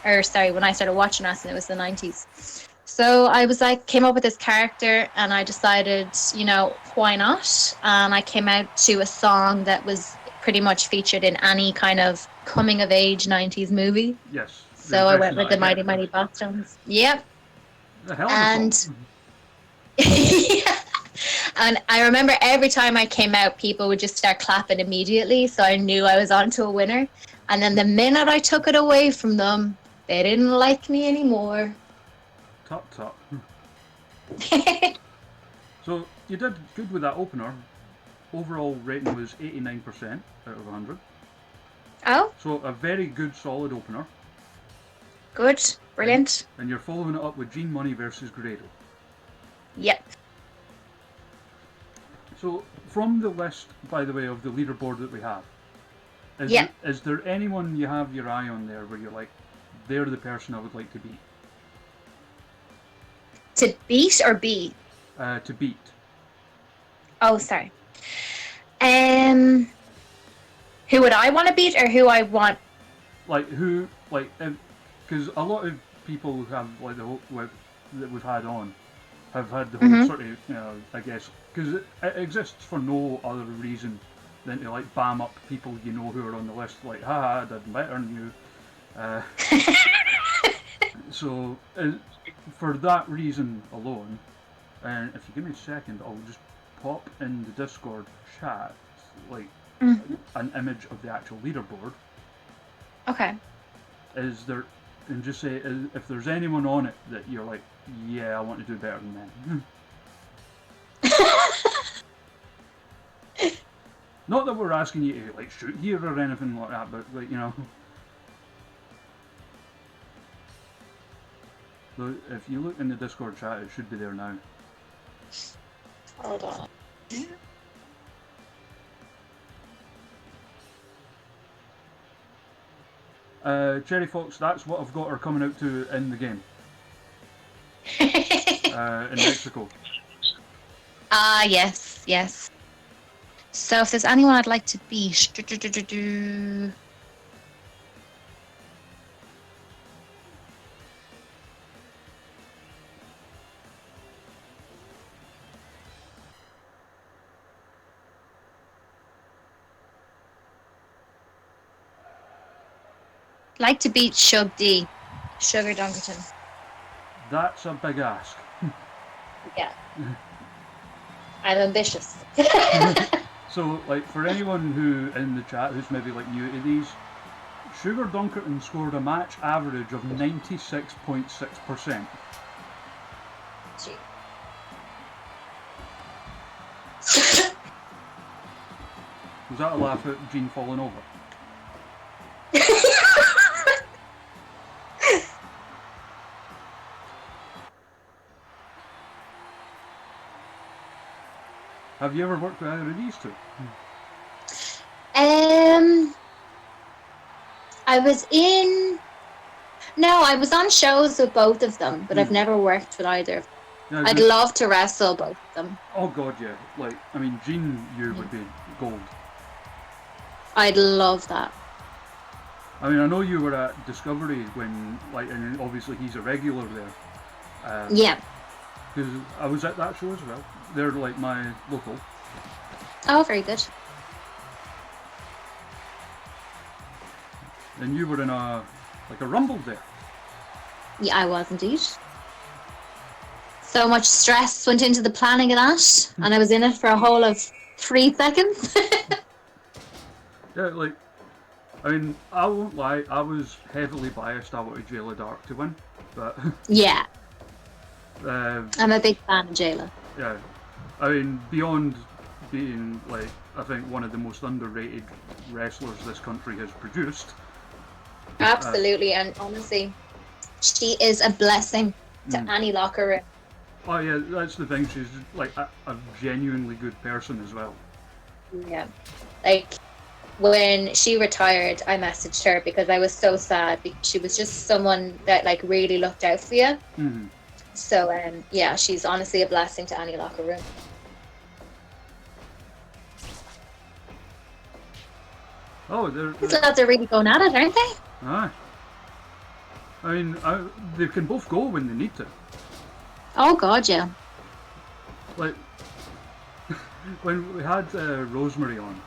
I started watching wrestling, it was the 90s. So I was like, came up with this character, and I decided, you know, why not? And I came out to a song that was pretty much featured in any kind of coming of age 90s movie. Yes. So I went with the Mighty Mighty Bosstones. Yep. The hell of a song. Yeah. And I remember every time I came out, people would just start clapping immediately. So I knew I was on to a winner. And then the minute I took it away from them, they didn't like me anymore. Tut tut. So you did good with that opener. Overall rating was 89% out of 100. Oh, So a very good, solid opener. good. Brilliant. And you're following it up with Gene Money versus Guerrero. Yep. So from the list, by the way, of the leaderboard that we have, is there anyone you have your eye on there where you're like, they're the person I would like to beat? To beat or beat? To beat. Oh, sorry. Who would I want to beat, or who I want? Like who? Like, because a lot of people who have like the whole that we've had on have had the whole sort of, you know, I guess, because it exists for no other reason than to like bam up people you know who are on the list. Like, haha, I did better than you. So for that reason alone, and if you give me a second, I'll just pop in the Discord chat like an image of the actual leaderboard. Okay. Is there, and just say if there's anyone on it that you're like, yeah, I want to do better than them. Not that we're asking you to like shoot here or anything like that, but like, you know. So if you look in the Discord chat, it should be there now. Hold on. Cherry Fox, that's what I've got her coming out to in the game. In Mexico. Yes, yes. So if there's anyone I'd like to beat, like to beat Sugar Dunkerton. That's a big ask. Yeah. I'm ambitious. So, like, for anyone who in the chat who's maybe like new to these, Sugar Dunkerton scored a match average of 96.6%. Gee. Was that a laugh at Jean falling over? Have you ever worked with either of these two? I was in. No, I was on shows with both of them, but I've never worked with either of them. Yeah, I'd love to wrestle both of them. Oh god, yeah. Like, I mean, Jean, you would be gold. I'd love that. I mean, I know you were at Discovery when, like, and obviously he's a regular there. Yeah. Because I was at that show as well. They're like my local. Oh, very good. And you were in a rumble there. Yeah, I was indeed. So much stress went into the planning of that, and I was in it for a whole of 3 seconds. Yeah, like, I mean, I won't lie, I was heavily biased. I wanted Jayla Dark to win, but Yeah, I'm a big fan of Jayla. yeah, I mean, beyond being like, I think one of the most underrated wrestlers this country has produced. Absolutely, and honestly, she is a blessing to any locker room. Oh yeah, that's the thing. She's like a genuinely good person as well. Yeah, like when she retired, I messaged her because I was so sad because she was just someone that like really looked out for you. Mm-hmm. So yeah, she's honestly a blessing to any locker room. Oh, These lads are really going at it, aren't they? aye. I mean, they can both go when they need to. Oh god, yeah. Like when we had Rosemary on,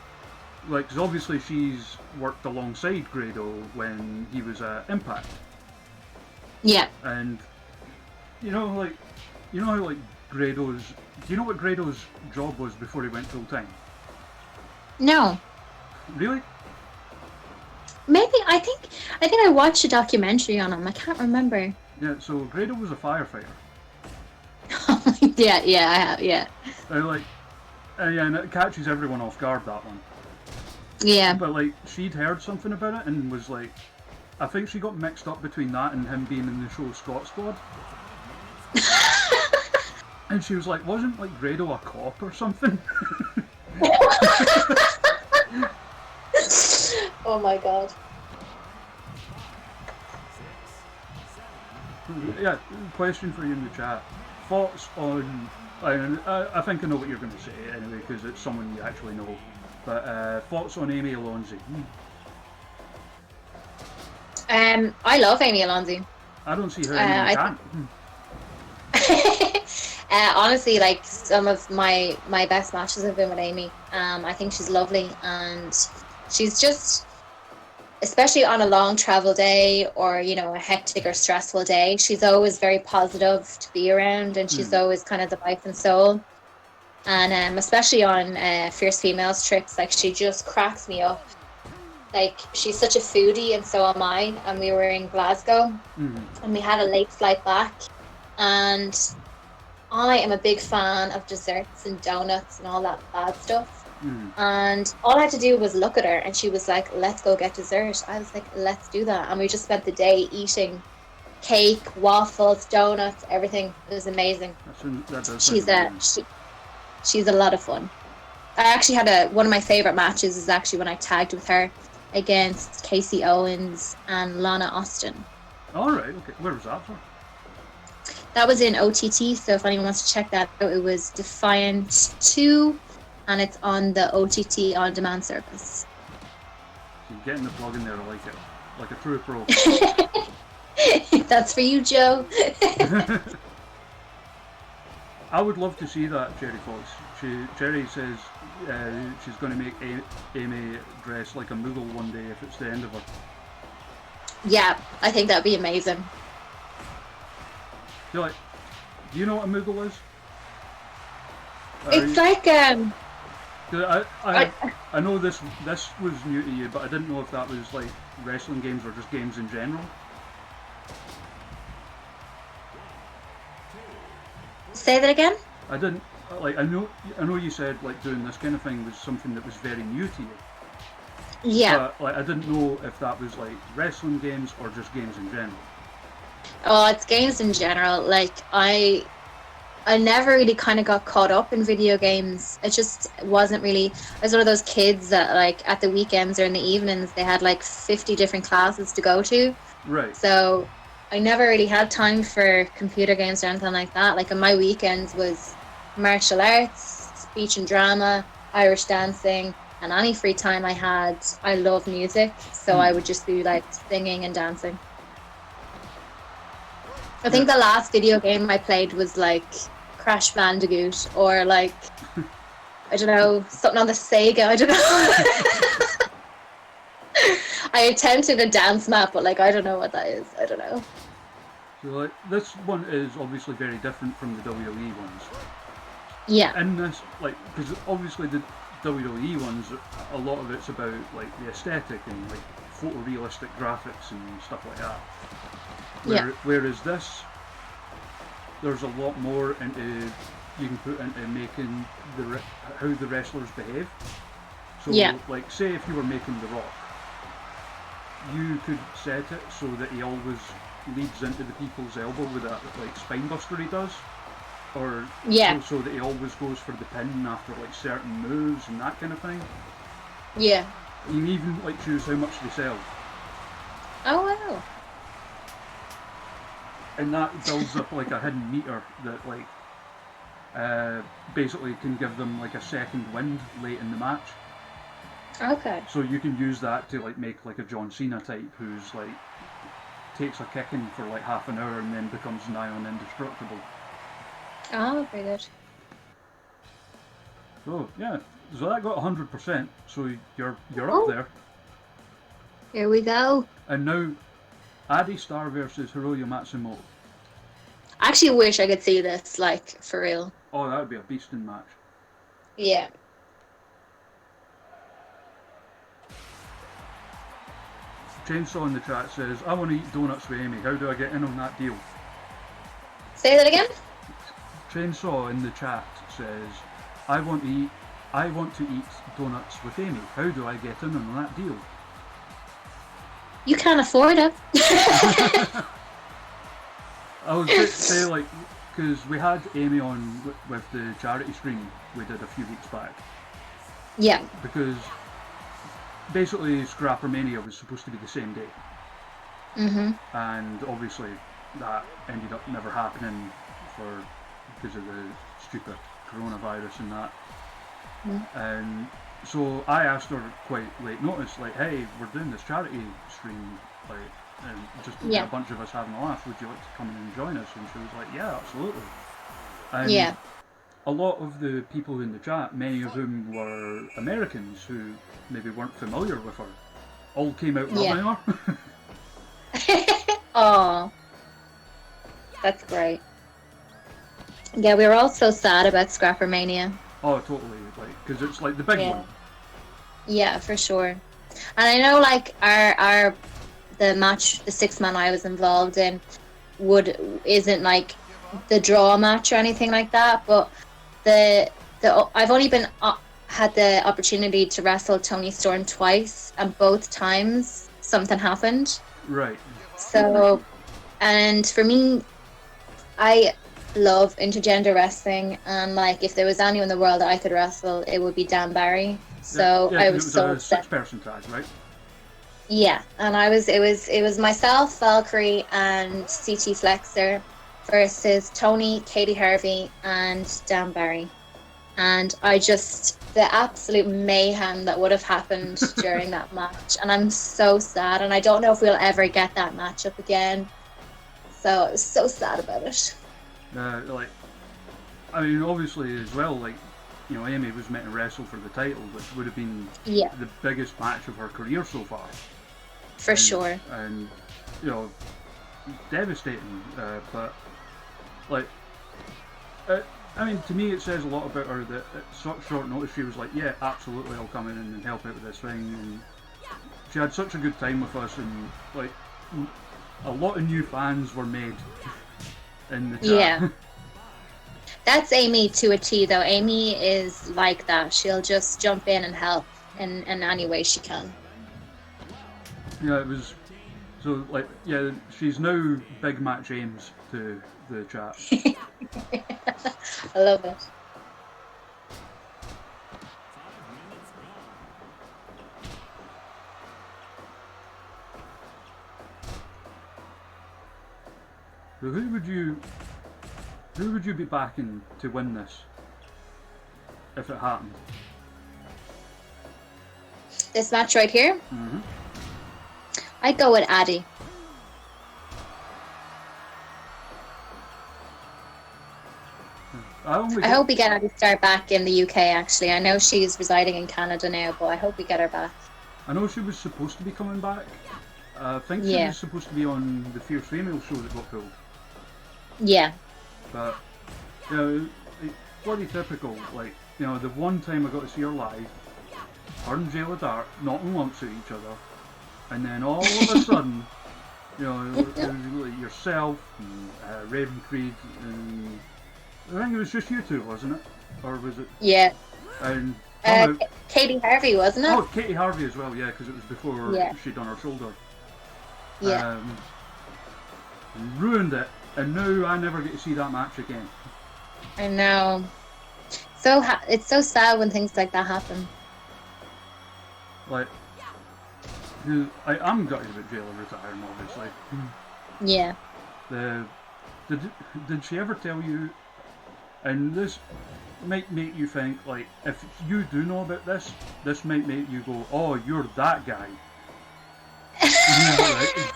like, 'cause obviously she's worked alongside Grado when he was at Impact, Yeah. and you know how like Grado's. Do you know what Grado's job was before he went full time? No. Really? Maybe I think I watched a documentary on him. I can't remember. Yeah. So Grado was a firefighter. yeah, I have, yeah. Like, yeah, and it catches everyone off guard, that one. Yeah. But like, she'd heard something about it and was like, I think she got mixed up between that and him being in the show Scott Squad. And she was like, wasn't like Grado a cop or something? Oh my god. Yeah, question for you in the chat. Thoughts on... I think I know what you're going to say anyway, because it's someone you actually know. But thoughts on Amy Alonzi? I love Amy Alonzi. I don't see how anyone can. Honestly, like some of my best matches have been with Amy. I think she's lovely, and she's just, especially on a long travel day or a hectic or stressful day, she's always very positive to be around, and she's always kind of the life and soul. And especially on Fierce Females trips, like she just cracks me up. Like she's such a foodie, and so am I. And we were in Glasgow, and we had a late flight back, and I am a big fan of desserts and donuts and all that bad stuff. And all I had to do was look at her, and she was like, let's go get dessert. I was like, let's do that. And we just spent the day eating cake, waffles, donuts, everything. It was amazing. She's a lot of fun. I actually had one of my favorite matches is actually when I tagged with her against Casey Owens and Lana Austin. Alright, okay. Where was that from? That was in OTT, so if anyone wants to check that out, it was Defiant 2, and it's on the OTT on-demand service. You're getting the plug in there, I like it. Like a true pro. That's for you, Joe. I would love to see that, Cherry Fox. Cherry says she's going to make Amy dress like a Moogle one day if it's the end of her. Yeah, I think that'd be amazing. You're like, do you know what a Moogle is? It's like 'Cause I know this was new to you, but I didn't know if that was like wrestling games or just games in general. say that again. I didn't like. I know you said like doing this kind of thing was something that was very new to you. Yeah. But like, I didn't know if that was like wrestling games or just games in general. Oh, it's games in general. Like I never really kind of got caught up in video games. It just wasn't really. I was one of those kids that like at the weekends or in the evenings they had like 50 different classes to go to. Right. So I never really had time for computer games or anything like that. Like, my weekends was martial arts, speech and drama, Irish dancing, and any free time I had. I love music, so I would just be like singing and dancing. I think the last video game I played was like Crash Bandicoot or like I don't know, something on the Sega. I don't know. I attempted a dance map, but like I don't know what that is. I don't know. So like this one is obviously very different from the WWE ones. Yeah. In this, like, because obviously the WWE ones, a lot of it's about like the aesthetic and like photorealistic graphics and stuff like that. Whereas this, there's a lot more into you can put into making how the wrestlers behave. So, like, say if you were making The Rock, you could set it so that he always leads into the people's elbow with that like spine buster he does, or so that he always goes for the pin after like certain moves and that kind of thing. Yeah. You can even like choose how much they sell. Oh wow. And that builds up like a hidden meter that like basically can give them like a second wind late in the match. Okay. So you can use that to like make like a John Cena type who's like takes a kicking for like half an hour and then becomes nigh on indestructible. Oh, very good. So yeah, so that got 100%. So you're up there. Here we go. And now, Adi Star versus Hiroyo Matsumoto. I actually wish I could see this, like, for real. Oh, that would be a beasting match. Yeah. Chainsaw in the chat says, I want to eat donuts with Amy. How do I get in on that deal? Say that again? Chainsaw in the chat says, I want to eat donuts with Amy. How do I get in on that deal? You can't afford it. I was going to say, like, because we had Amy on with the charity stream we did a few weeks back. Yeah. Because basically Scrappermania was supposed to be the same day. Mm-hmm. And obviously that ended up never happening because of the stupid coronavirus and that. And so I asked her quite late notice, like, hey, we're doing this charity stream, like, and just a bunch of us having a laugh, would you like to come in and join us? And she was like, yeah, absolutely. And a lot of the people in the chat, many of whom were Americans who maybe weren't familiar with her, all came out loving her. Oh, that's great. Yeah, we were all so sad about Scrappermania. Oh, totally, like, because it's like the big one. Yeah, for sure. And I know, like, the match, the 6-man I was involved in, isn't like the draw match or anything like that, but I've only been had the opportunity to wrestle Tony Storm twice, and both times something happened. Right. So, and for me, I love intergender wrestling, and like if there was anyone in the world that I could wrestle, it would be Dan Barry. So I was so upset. 6-person tag, right? Yeah, and it was myself, Valkyrie, and CT Flexer versus Tony, Katie Harvey, and Dan Barry. And the absolute mayhem that would have happened during that match. And I'm so sad, and I don't know if we'll ever get that matchup again. So I was so sad about it. Like, I mean, obviously as well, like, you know, Amy was meant to wrestle for the title, which would have been the biggest match of her career so far. For sure. And, you know, devastating, but, like, I mean, to me, it says a lot about her that at such short notice she was like, yeah, absolutely, I'll come in and help out with this thing. And she had such a good time with us, and like a lot of new fans were made in the chat. Yeah. That's Amy to a T, though. Amy is like that. She'll just jump in and help in any way she can. Yeah, it was. So, like, yeah, she's now Big Matt James to the chat. I love it. So who would you be backing to win this if it happened? This match right here? Mm-hmm. I'd go with Addie. I hope we get Addie Star back in the UK, actually. I know she's residing in Canada now, but I hope we get her back. I know she was supposed to be coming back. I think she was supposed to be on the Fierce Female show that got pulled. Yeah. But, you know, it's bloody typical. Like, you know, the one time I got to see her live, her and Jayla Dart knocking lumps at each other, and then all of a sudden, you know, it was like yourself and Raven Creed, and I think it was just you two, wasn't it? Or was it? Yeah. And Katie Harvey, wasn't it? Oh, Katie Harvey as well, yeah, because it was before she'd done her shoulder. Yeah. Ruined it, and now I never get to see that match again. I know. So it's so sad when things like that happen. Like, I'm gutted about Jayla retiring, obviously. Yeah. Did she ever tell you? And this might make you think, like, if you do know about this might make you go, "Oh, you're that guy." Right?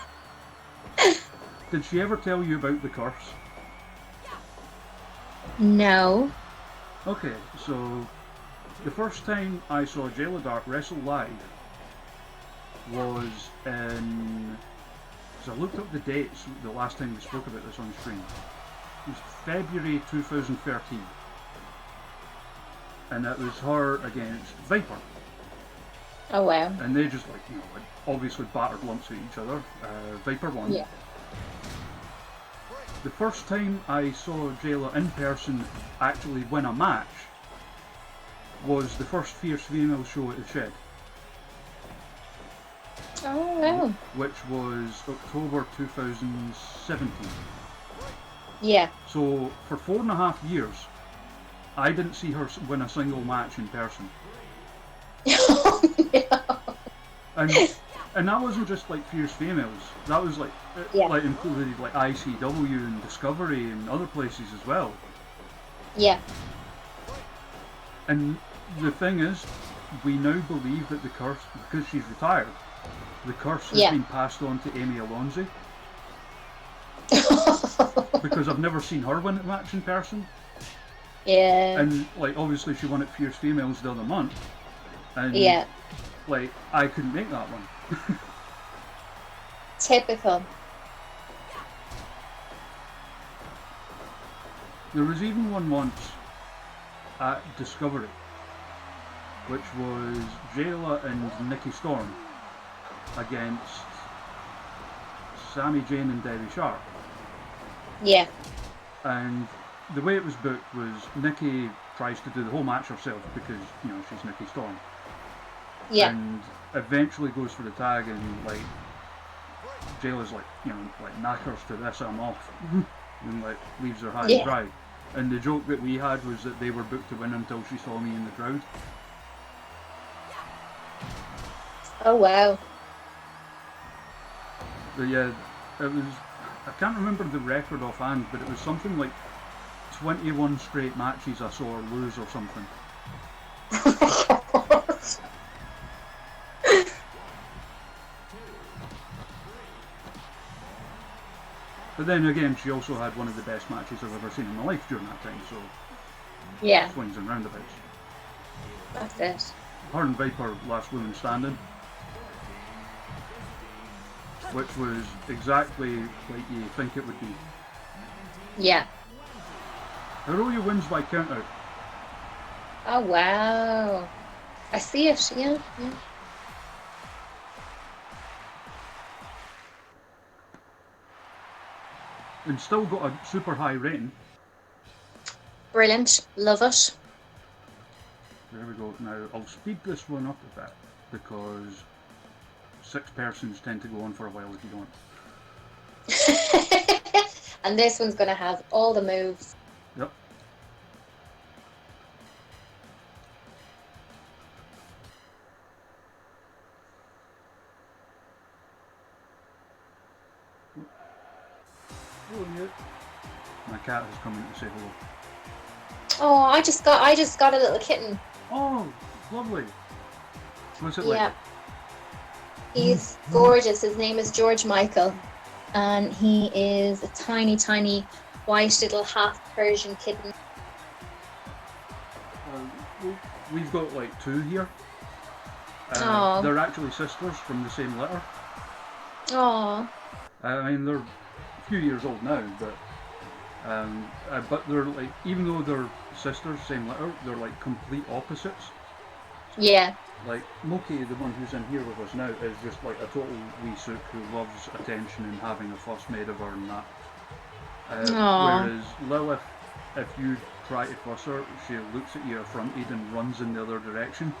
Did she ever tell you about the curse? No. Okay, so the first time I saw Jayla Dart wrestle live was in. So I looked up the dates the last time we spoke about this on screen. It was February 2013. And it was her against Viper. Oh wow. And they just like obviously battered lumps at each other. Viper won. Yeah. The first time I saw Jayla in person actually win a match was the first Fierce Female show at the Shed. Oh wow. Which was October 2017. Yeah. So for 4.5 years, I didn't see her win a single match in person. Oh, no. And that wasn't just like Fierce Females. That was like like included like ICW and Discovery and other places as well. Yeah. And the thing is, we now believe that the curse, because she's retired, the curse has been passed on to Amy Alonzi. Because I've never seen her win a match in person. Yeah. And like obviously she won at Fierce Females the other month. And like I couldn't make that one. Typical. There was even one once at Discovery, which was Jayla and Nikki Storm against Sami Jane and Debbie Sharp. Yeah. And the way it was booked was Nikki tries to do the whole match herself because, you know, she's Nikki Storm. Yeah. And eventually goes for the tag and like Jayla's like, you know, like knackers to this, I'm off. And like leaves her high and dry. And the joke that we had was that they were booked to win until she saw me in the crowd. Oh wow. But yeah, it was, I can't remember the record offhand, but it was something like 21 straight matches I saw her lose or something. But then again, she also had one of the best matches I've ever seen in my life during that time, so swings and roundabouts. That's it. Her and Viper, last woman standing, which was exactly like you think it would be. Yeah. Hiroya wins by countout. Oh wow. I see it, yeah. And still got a super high rating. Brilliant. Love it. There we go. Now, I'll speed this one up a bit because 6 persons tend to go on for a while if you don't. And this one's going to have all the moves. Yep. Oh, yeah. My cat has come in to say hello. Oh, I just got a little kitten. Oh, lovely. What's it like? Yeah. He's gorgeous. His name is George Michael. And he is a tiny, tiny white little half Persian kitten. We've got like 2 here. Aw. They're actually sisters from the same litter. Aww. I mean, they're a few years old now, but they're like, even though they're sisters, same litter, they're like complete opposites. Yeah. Like Moki, the one who's in here with us now, is just like a total wee sook who loves attention and having a fuss made of her and that. Aw. Whereas Lilith, if you try to fuss her, she looks at you affronted and runs in the other direction.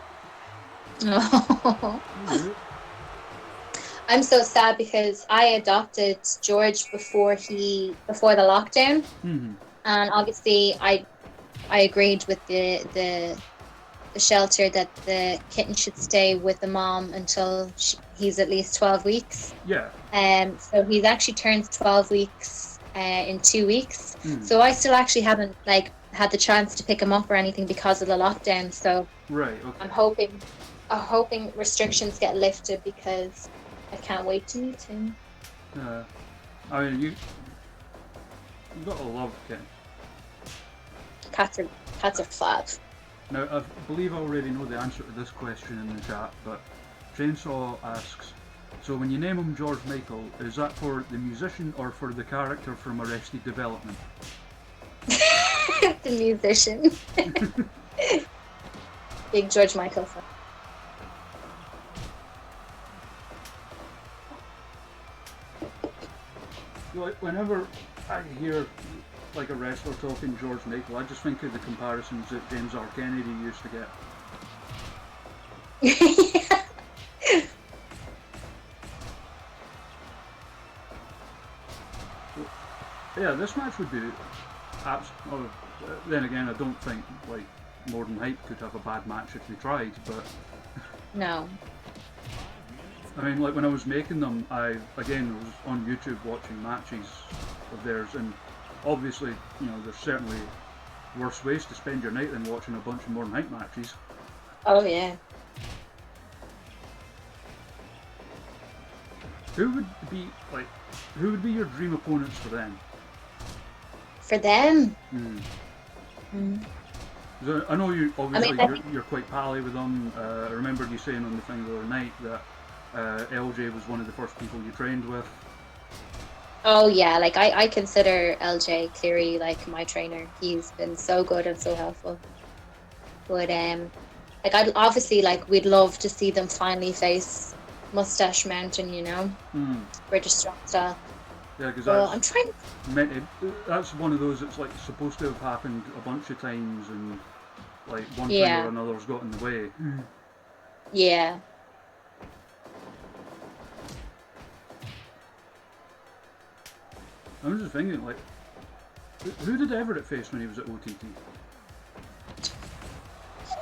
I'm so sad because I adopted George before the lockdown, Mm-hmm. and obviously I agreed with the shelter that the kitten should stay with the mom until he's at least 12 weeks. Yeah. So he's actually turned 12 weeks in 2 weeks. Mm. So I still actually haven't like had the chance to pick him up or anything because of the lockdown. So Right. Okay. I'm hoping restrictions get lifted because I can't wait to meet him. I mean, you gotta love Ken. Cats are fab. Now, I believe I already know the answer to this question in the chat, but Chainsaw asks, so when you name him George Michael, is that for the musician or for the character from Arrested Development? The musician. Big George Michael fan. Like, whenever I hear like a wrestler talking George Michael, I just think of the comparisons that James R. Kennedy used to get. Yeah, this match would be then again, I don't think like Modern Hype could have a bad match if they tried, but No. I mean, like when I was making them, I was on YouTube watching matches of theirs, and obviously, you know, there's certainly worse ways to spend your night than watching a bunch of Modern Hype matches. Oh yeah. Who would be your dream opponents for them? For them. So I know you obviously I mean, you're quite pally with them. I remember you saying on the thing the other night that LJ was one of the first people you trained with. Oh yeah, like I consider LJ Cleary like my trainer. He's been so good and so helpful. But like I'd obviously like we'd love to see them finally face Mustache Mountain, you know, British Strong Style. Yeah, because I'm trying. that's one of those that's like supposed to have happened a bunch of times, and like one thing Yeah. or another's got in the way. Yeah. I was just thinking, like, who did Everett face when he was at OTT?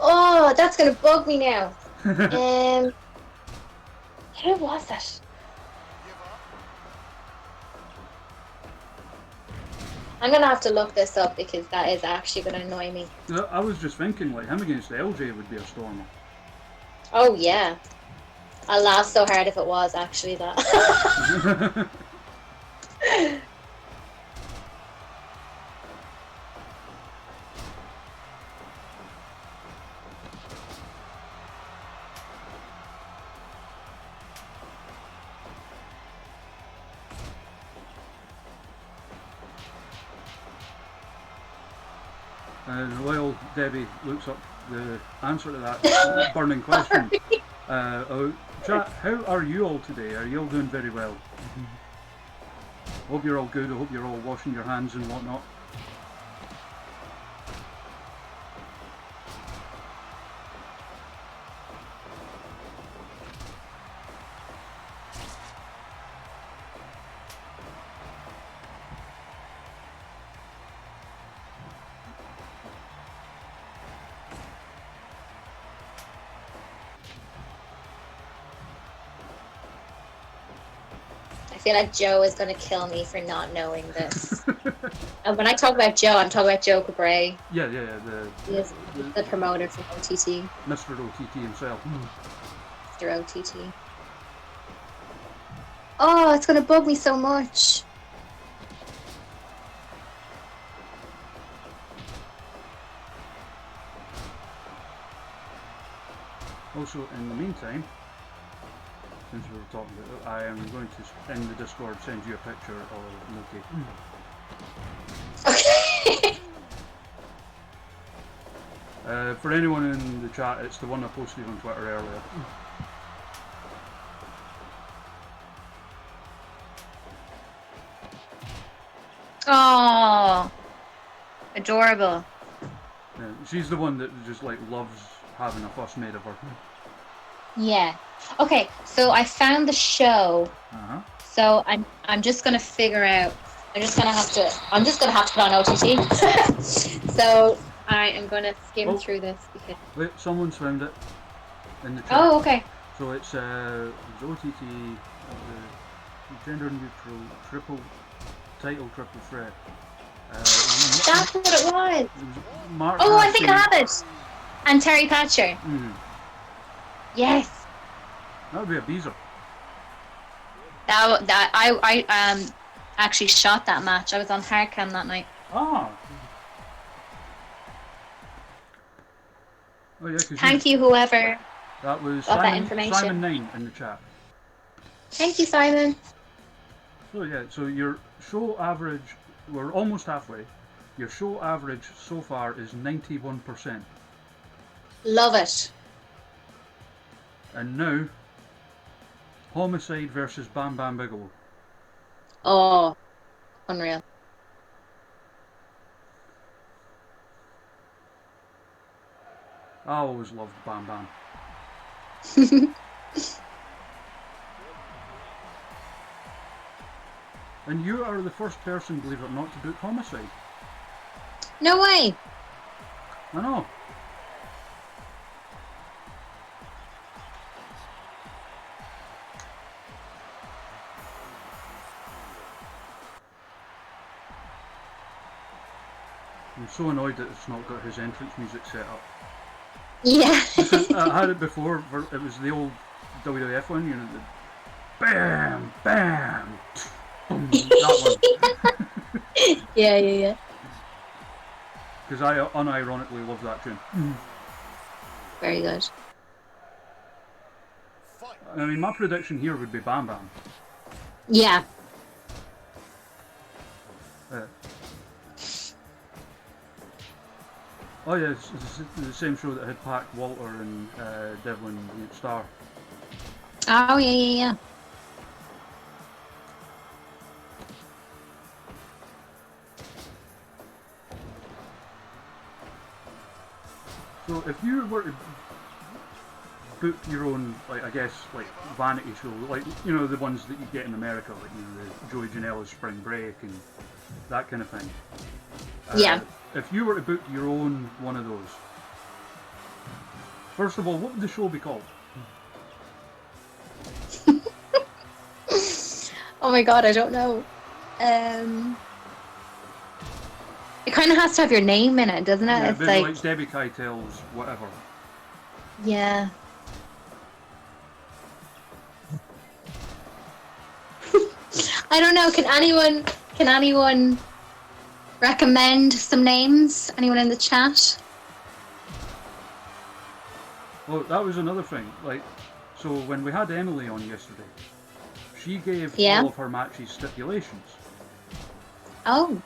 Oh, that's gonna bug me now. Who was it? I'm gonna have to look this up because that is actually gonna annoy me. I was just thinking, like, him against LJ would be a stormer. Oh yeah. I'll laugh so hard if it was actually that. And while Debbie looks up the answer to that burning question, chat, how are you all today? Are you all doing very well? Hope you're all good. I hope you're all washing your hands and whatnot. I feel like Joe is going to kill me for not knowing this. And when I talk about Joe, I'm talking about Joe Cabray. Yeah. He is the promoter from OTT. Mr. OTT himself. Mr. OTT. Oh, it's going to bug me so much. Also, in the meantime, since we were talking about it, I am going to, in the Discord, send you a picture of Loki. Okay. For anyone in the chat, it's the one I posted on Twitter earlier. Oh, adorable. She's the one that just like loves having a fuss made of her. Yeah. Okay, so I found the show. So I'm just gonna figure out. I'm just gonna have to put on OTT. So I am gonna skim through this because. Wait, someone's found it in the chat. Oh, okay. So it's OTT, gender neutral, triple threat. That's what it was. Mark Oh, I think I have it. And Terry Patcher. Yes. That would be a beezer. That I actually shot that match. I was on hardcam that night. Ah. Oh yeah. Thank you, whoever. That was got Simon, that information. Simon 9 in the chat. Thank you, Simon. So yeah, so your show average, we're almost halfway. Your show average so far is 91%. Love it. And now, Homicide versus Bam Bam Bigelow. Oh, unreal. I always loved Bam Bam. And you are the first person, believe it or not, to book Homicide. No way. I know. I'm so annoyed that it's not got his entrance music set up. Yeah. I had it before, it was the old WWF one, you know, the bam, bam, boom, that one. Yeah. Because I unironically love that tune. Very good. I mean, my prediction here would be Bam Bam. Yeah. Oh yeah, it's the same show that had packed Walter and Devlin against Star. Oh, yeah. So if you were to book your own, like I guess, like vanity show, like you know the ones that you get in America, like you know the Joey Janela's Spring Break and that kind of thing. Yeah. If you were to book your own one of those, first of all, what would the show be called? Oh my god, I don't know. It kind of has to have your name in it, doesn't it? Yeah, it's like Debbie Keitel's whatever. Yeah. I don't know. Can anyone recommend some names? Anyone in the chat? Well, that was another thing. Like, so when we had Emily on yesterday, she gave all of her matches stipulations. Oh.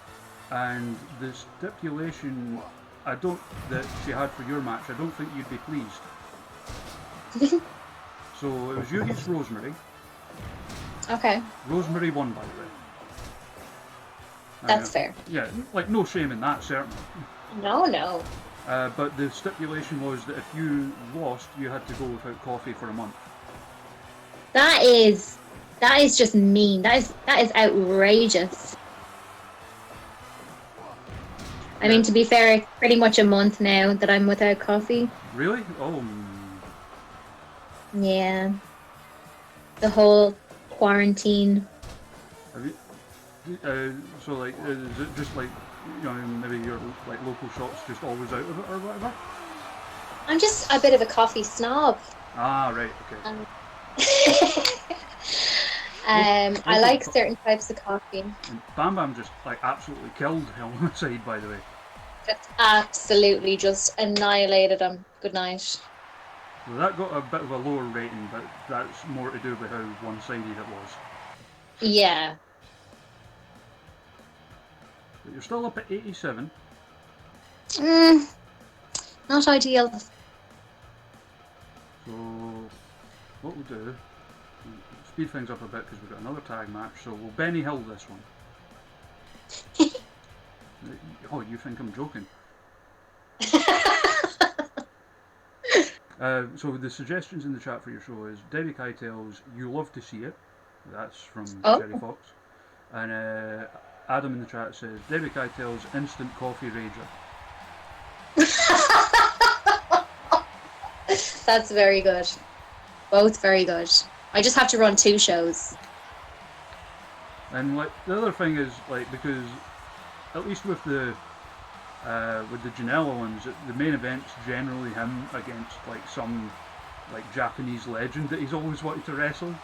And the stipulation I don't that she had for your match. I don't think you'd be pleased. So it was you against Rosemary. Okay, Rosemary won, by the way. that's fair. Yeah, like no shame in that, certainly. No. But the stipulation was that if you lost, you had to go without coffee for a month. That is just mean. That is outrageous. I mean, to be fair, it's pretty much a month now that I'm without coffee. Really? Oh. Yeah. The whole quarantine. Have you, so like, is it just like, maybe your like local shops just always out of it or whatever? I'm just a bit of a coffee snob. Ah, right, okay. I like certain types of coffee. And Bam Bam just like absolutely killed Hell on the Side, by the way. Just absolutely just annihilated him. Good night. So that got a bit of a lower rating, but that's more to do with how one-sided it was. Yeah. But you're still up at 87. Not ideal. So what we'll do, we'll speed things up a bit because we've got another tag match. So we'll Benny Hill this one. Oh, you think I'm joking? So the suggestions in the chat for your show is Debbie Keitel's "You Love to See It." That's from Cherry Fox, and Adam in the chat says Debbie Keitel's "Instant Coffee Rager." That's very good. Both very good. I just have to run 2 shows. And like the other thing is like because at least with the Janela ones, the main event's generally him against like some like Japanese legend that he's always wanted to wrestle.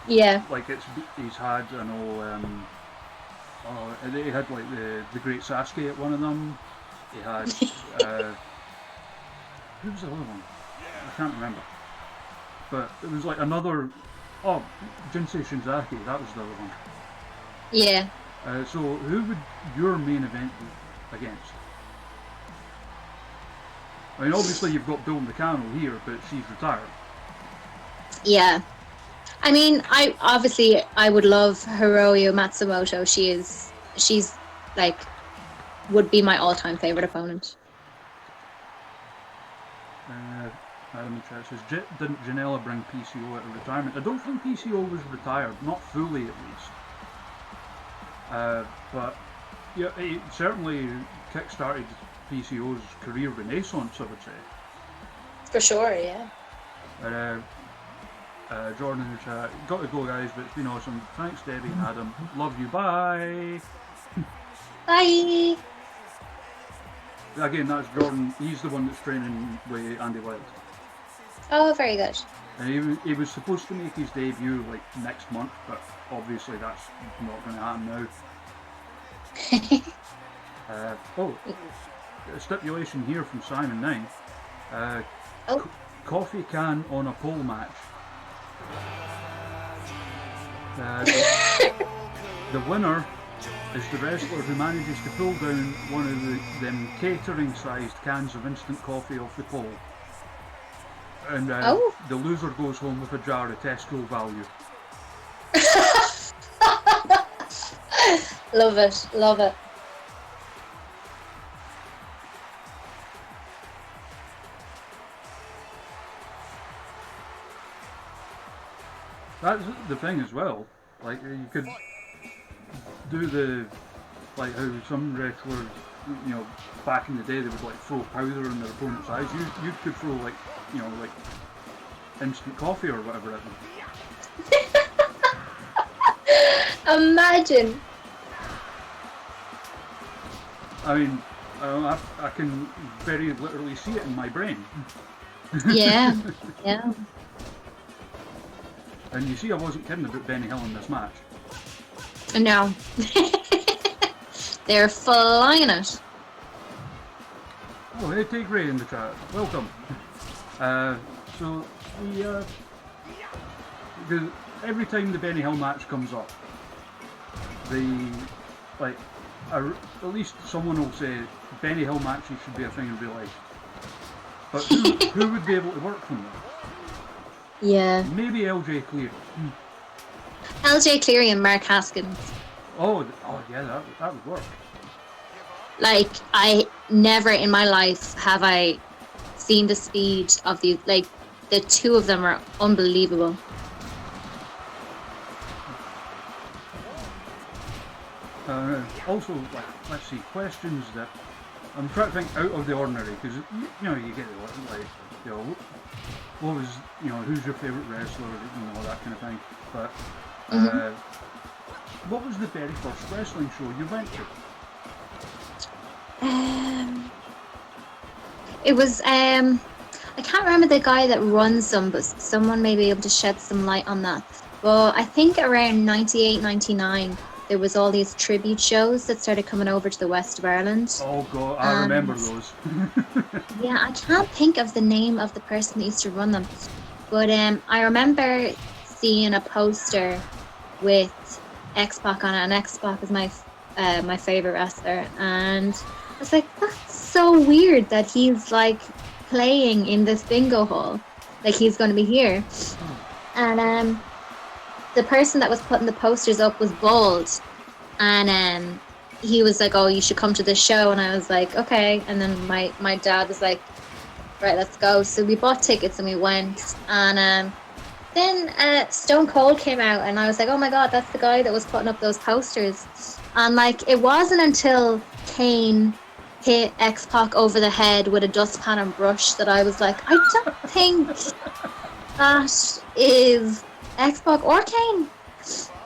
Yeah. Like he's had he had like the Great Sasuke at one of them. He had who was the other one? I can't remember. But it was like another Jinsei Shinzaki, that was the other one. Yeah. So who would your main event be against? I mean, obviously you've got Bill McCannell here, but she's retired. Yeah. I mean, I would love Hiroyo Matsumoto. She's like would be my all-time favorite opponent. Adam in chat says, didn't Janela bring PCO out of retirement? I don't think PCO was retired, not fully at least. But yeah, it certainly kick-started PCO's career renaissance, I would say. For sure, yeah. Jordan in the chat, got to go guys, but it's been awesome. Thanks Debbie and Adam. Love you, bye! Bye! Again, that's Jordan. He's the one that's training with Andy Wild. Oh, very good. And he was supposed to make his debut like next month, but obviously that's not going to happen now. A stipulation here from Simon 9. Coffee can on a pole match. The winner is the wrestler who manages to pull down one of them catering-sized cans of instant coffee off the pole. And the loser goes home with a jar of Tesco value. Love it, love it. That's the thing as well. Like you could do like how some wrestlers, back in the day they would like throw powder in their opponent's eyes. You could throw like instant coffee or whatever at them. Imagine. I mean, I can very literally see it in my brain. Yeah, yeah. And you see, I wasn't kidding about Benny Hill in this match. No. They're flying it. Oh, hey, take Ray in the chat. Welcome. So because every time the Benny Hill match comes up, at least someone will say Benny Hill matches should be a thing in real life. But who would be able to work from them? Yeah. Maybe LJ Clear. LJ Cleary and Mark Haskins. Oh yeah, that would work. Like, I never in my life have I seen the speed of the, like, the two of them are unbelievable. Also, like, let's see, questions that I'm trying to think out of the ordinary, because you know you get like, you know, what was, you know, who's your favourite wrestler, you know, that kind of thing. But what was the very first wrestling show you went to? It was I can't remember the guy that runs them, but someone may be able to shed some light on that. Well, I think around 98, 99, there was all these tribute shows that started coming over to the west of Ireland. Oh god, I remember those. Yeah, I can't think of the name of the person that used to run them, but I remember seeing a poster with X-Pac on it, and X-Pac is my favorite wrestler, and I was like, that's so weird that he's like playing in this bingo hall, like he's going to be here. And the person that was putting the posters up was bald, and he was like, oh, you should come to this show, and I was like, okay. And then my dad was like, right, let's go. So we bought tickets and we went, and then Stone Cold came out, and I was like, oh my god, that's the guy that was putting up those posters. And like, it wasn't until Kane hit X-Pac over the head with a dustpan and brush that I was like, I don't think that is X-Pac or Kane.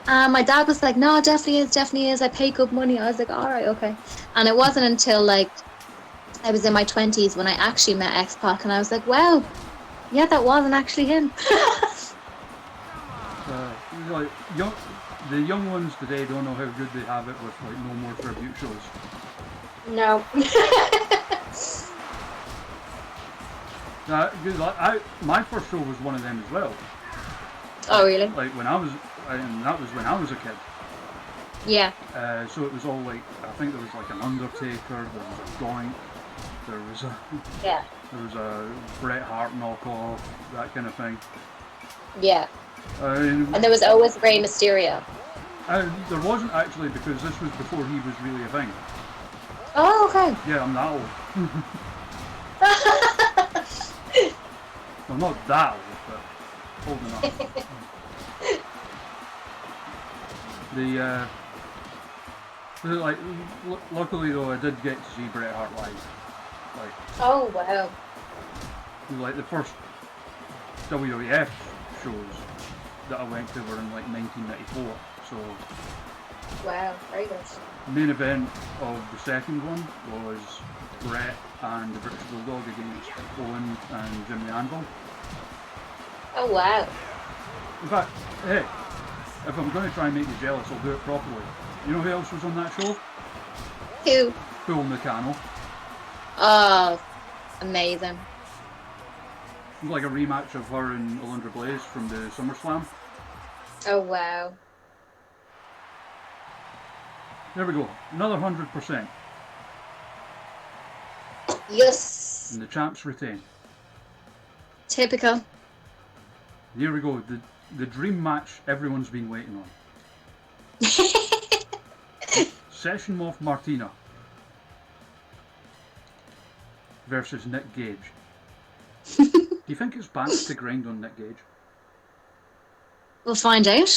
My dad was like, no, definitely is. I pay good money. I was like, all right, okay. And it wasn't until like I was in my 20s when I actually met X-Pac, and I was like, wow, yeah, that wasn't actually him. Like the young ones today don't know how good they have it with like no more tribute shows. No. My first show was one of them as well. Oh really? Like and that was when I was a kid. Yeah. So it was all like, I think there was like an Undertaker, there was a Doink, there was a Bret Hart knockoff, that kind of thing. Yeah. And there was always Rey Mysterio. There wasn't actually, because this was before he was really a thing. Oh, okay. Yeah, I'm that old. Well, not that old, but old enough. Luckily though, I did get to see Bret Hart live. Like, oh wow. Like the first WWF shows that I went to were in like 1994. So. Wow, very good. Main event of the second one was Bret and the British Bulldog against Owen and Jim the Anvil. Oh wow. In fact, hey, if I'm going to try and make you jealous, I'll do it properly. You know who else was on that show? Who? Bull Nakano. Oh, amazing. It was like a rematch of her and Alundra Blaze from the SummerSlam. Oh wow. There we go, another 100%. Yes. And the champs retain. Typical. Here we go, the dream match everyone's been waiting on. Session Moth Martina versus Nick Gage. Do you think it's bad to grind on Nick Gage? We'll find out.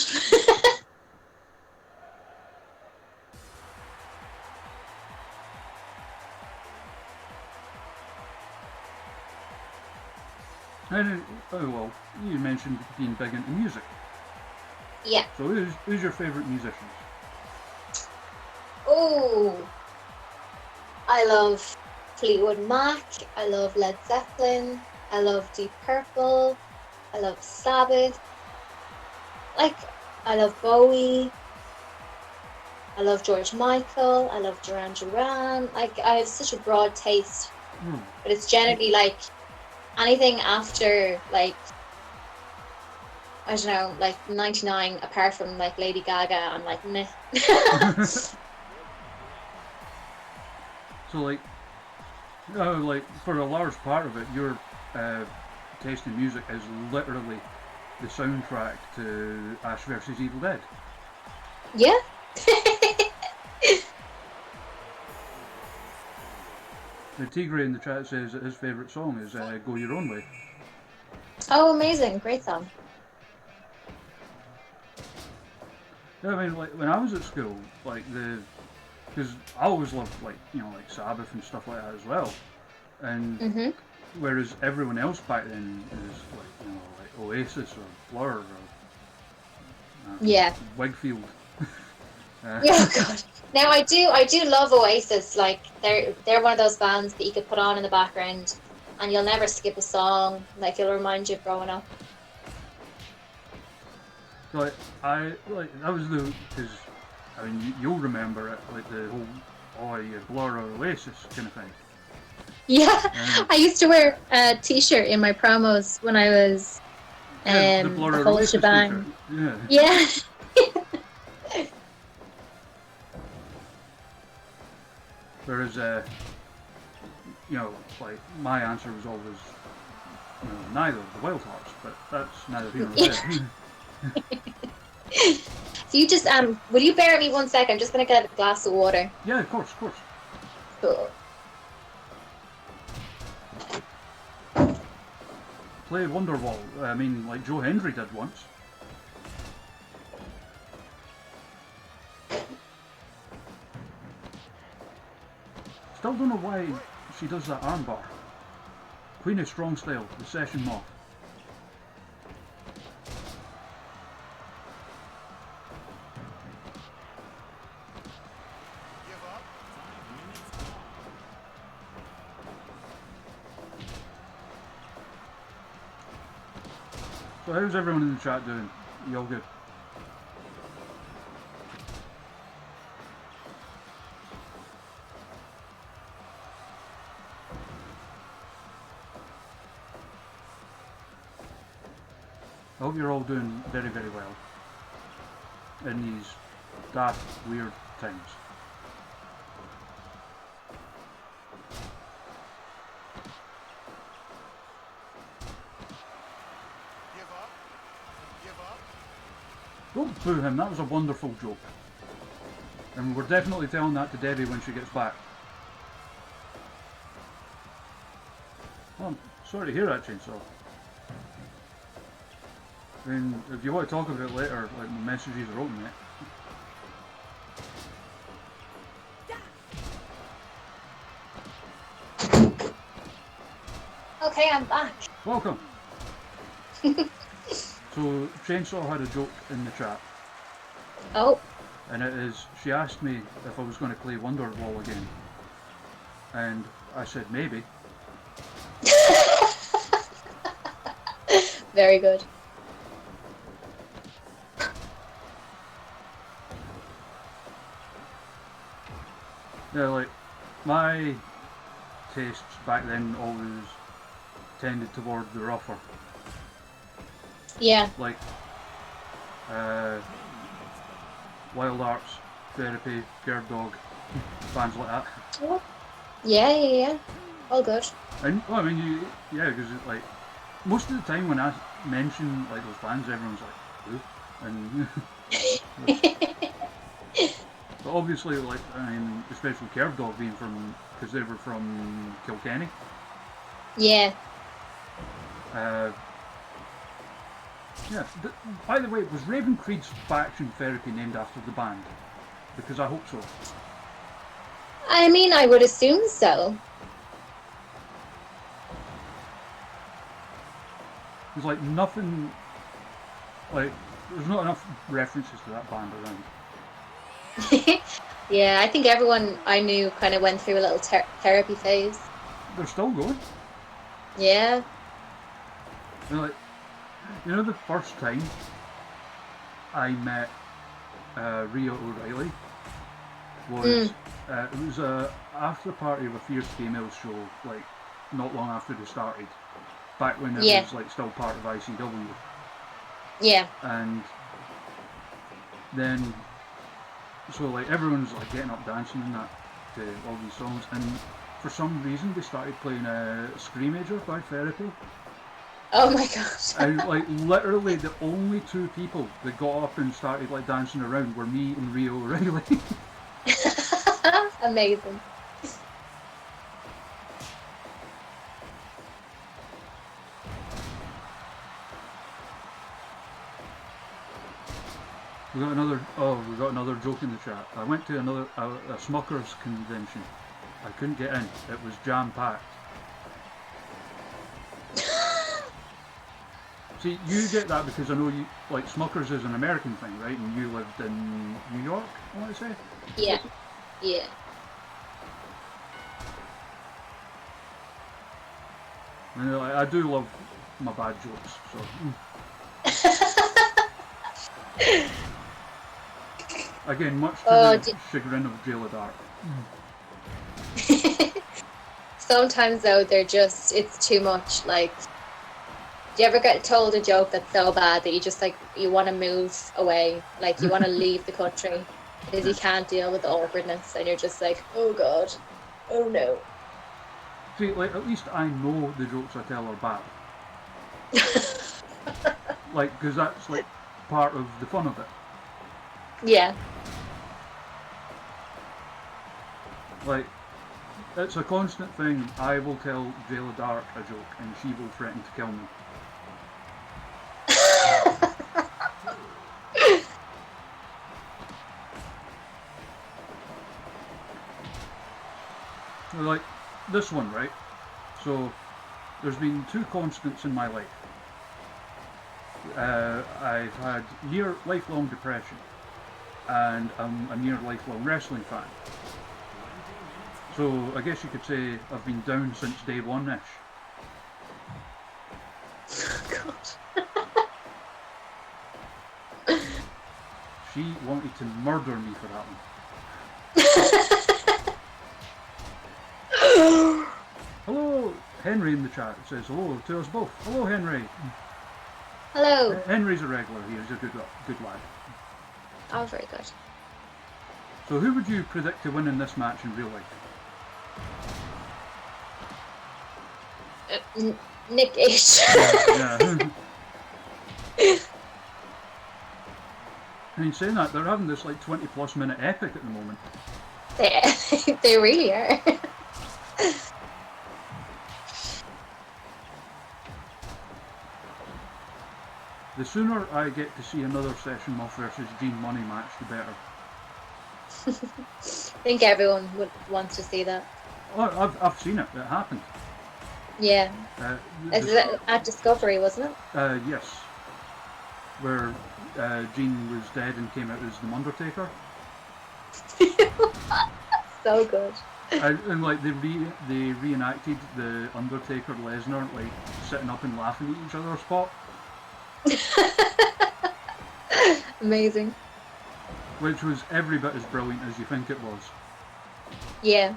And, well, you mentioned being big into music. Yeah. So who's your favourite musicians? Oh, I love Fleetwood Mac. I love Led Zeppelin. I love Deep Purple. I love Sabbath. Like, I love Bowie. I love George Michael. I love Duran Duran. Like, I have such a broad taste. But it's generally like anything after like, I don't know, like 99, apart from like Lady Gaga, I'm like, meh. So like, like for a large part of it, your taste in music is literally the soundtrack to Ash vs Evil Dead. Yeah. The Tigre in the chat says that his favourite song is "Go Your Own Way." Oh, amazing! Great song. Yeah, I mean, like when I was at school, like because I always loved like like Sabbath and stuff like that as well, and whereas everyone else back then is like like Oasis or Blur or Yeah. Wigfield. Oh god. Now I do love Oasis. Like they're one of those bands that you could put on in the background, and you'll never skip a song. Like it'll remind you of growing up. Like that was because I mean you'll remember it like the whole Blur or Oasis kind of thing. Yeah, I used to wear a T-shirt in my promos when I was The Blur the or whole Oasis shebang. t-shirt. Yeah. Yeah. Whereas like my answer was always neither the Wild Hearts, but that's neither here nor there. So you just will you bear with me 1 second? I'm just gonna get a glass of water. Yeah, of course, of course. Cool. Play Wonderwall. I mean, like Joe Hendry did once. Still don't know why she does that armbar. Queen of Strong Style, the session moth. So how's everyone in the chat doing? You all good? I hope you're all doing very, very well in these daft, weird times. Don't boo him, that was a wonderful joke. And we're definitely telling that to Debbie when she gets back. Well, I'm sorry to hear that, Chainsaw. I mean, if you want to talk about it later, like the messages are open, mate. Okay, I'm back. Welcome! So, Chainsaw had a joke in the chat. Oh. And it is, she asked me if I was going to play Wonderwall again. And I said maybe. Very good. Yeah, like, my tastes back then always tended toward the rougher. Yeah. Like, Wild Arts, Therapy, Curve Dog, bands like that. Yeah. All good. And, well, I mean, because like, most of the time when I mention like those bands, everyone's like, who? And but obviously, like, I mean, especially Curve Dog being because they were from Kilkenny. Yeah. Yeah. By the way, was Raven Creed's faction Therapy named after the band? Because I hope so. I mean, I would assume so. There's like nothing, like, there's not enough references to that band around. Yeah, I think everyone I knew kind of went through a little therapy phase. They're still going. Yeah. They're like, the first time I met Rhea O'Reilly was it was a after party of a Fierce Females show, like not long after they started, back when it was like still part of ICW. Yeah. And then so like everyone's like getting up dancing and that, to all these songs, and for some reason they started playing Screamager by Therapy. Oh my gosh. And like literally the only two people that got up and started like dancing around were me and Rio O'Reilly. Amazing. We got another joke in the chat. I went to a Smuckers convention. I couldn't get in. It was jam packed. See, you get that because I know you like Smuckers is an American thing, right? And you lived in New York, I want to say. Yeah. Yeah. And I do love my bad jokes, so. Again, much to the chagrin of Jailer Dark. Sometimes though, it's too much. Like, do you ever get told a joke that's so bad that you just like, you want to move away? Like, you want to leave the country because you can't deal with the awkwardness and you're just like, oh God, oh no. See, like, at least I know the jokes I tell are bad. Like, because that's like part of the fun of it. Yeah. Like, it's a constant thing. I will tell Jayla Dark a joke and she will threaten to kill me. Like, this one, right? So, there's been two constants in my life. I've had near lifelong depression, and I'm a near lifelong wrestling fan. So I guess you could say I've been down since day one-ish. God. She wanted to murder me for that one. Hello, Henry in the chat says hello to us both. Hello, Henry. Hello. Henry's a regular here. He's a good lad. Oh, very good. So who would you predict to win in this match in real life? Nick H. Yeah. I mean, saying that, they're having this like 20+ minute epic at the moment. They really are. The sooner I get to see another Session Moth versus Gene Money match, the better. I think everyone wants to see that. Oh, I've seen it. It happened. Yeah. At Discovery, wasn't it? Yes. Where Gene was dead and came out as the Undertaker. So good. And like they reenacted the Undertaker Lesnar like sitting up and laughing at each other spot. Amazing. Which was every bit as brilliant as you think it was. Yeah.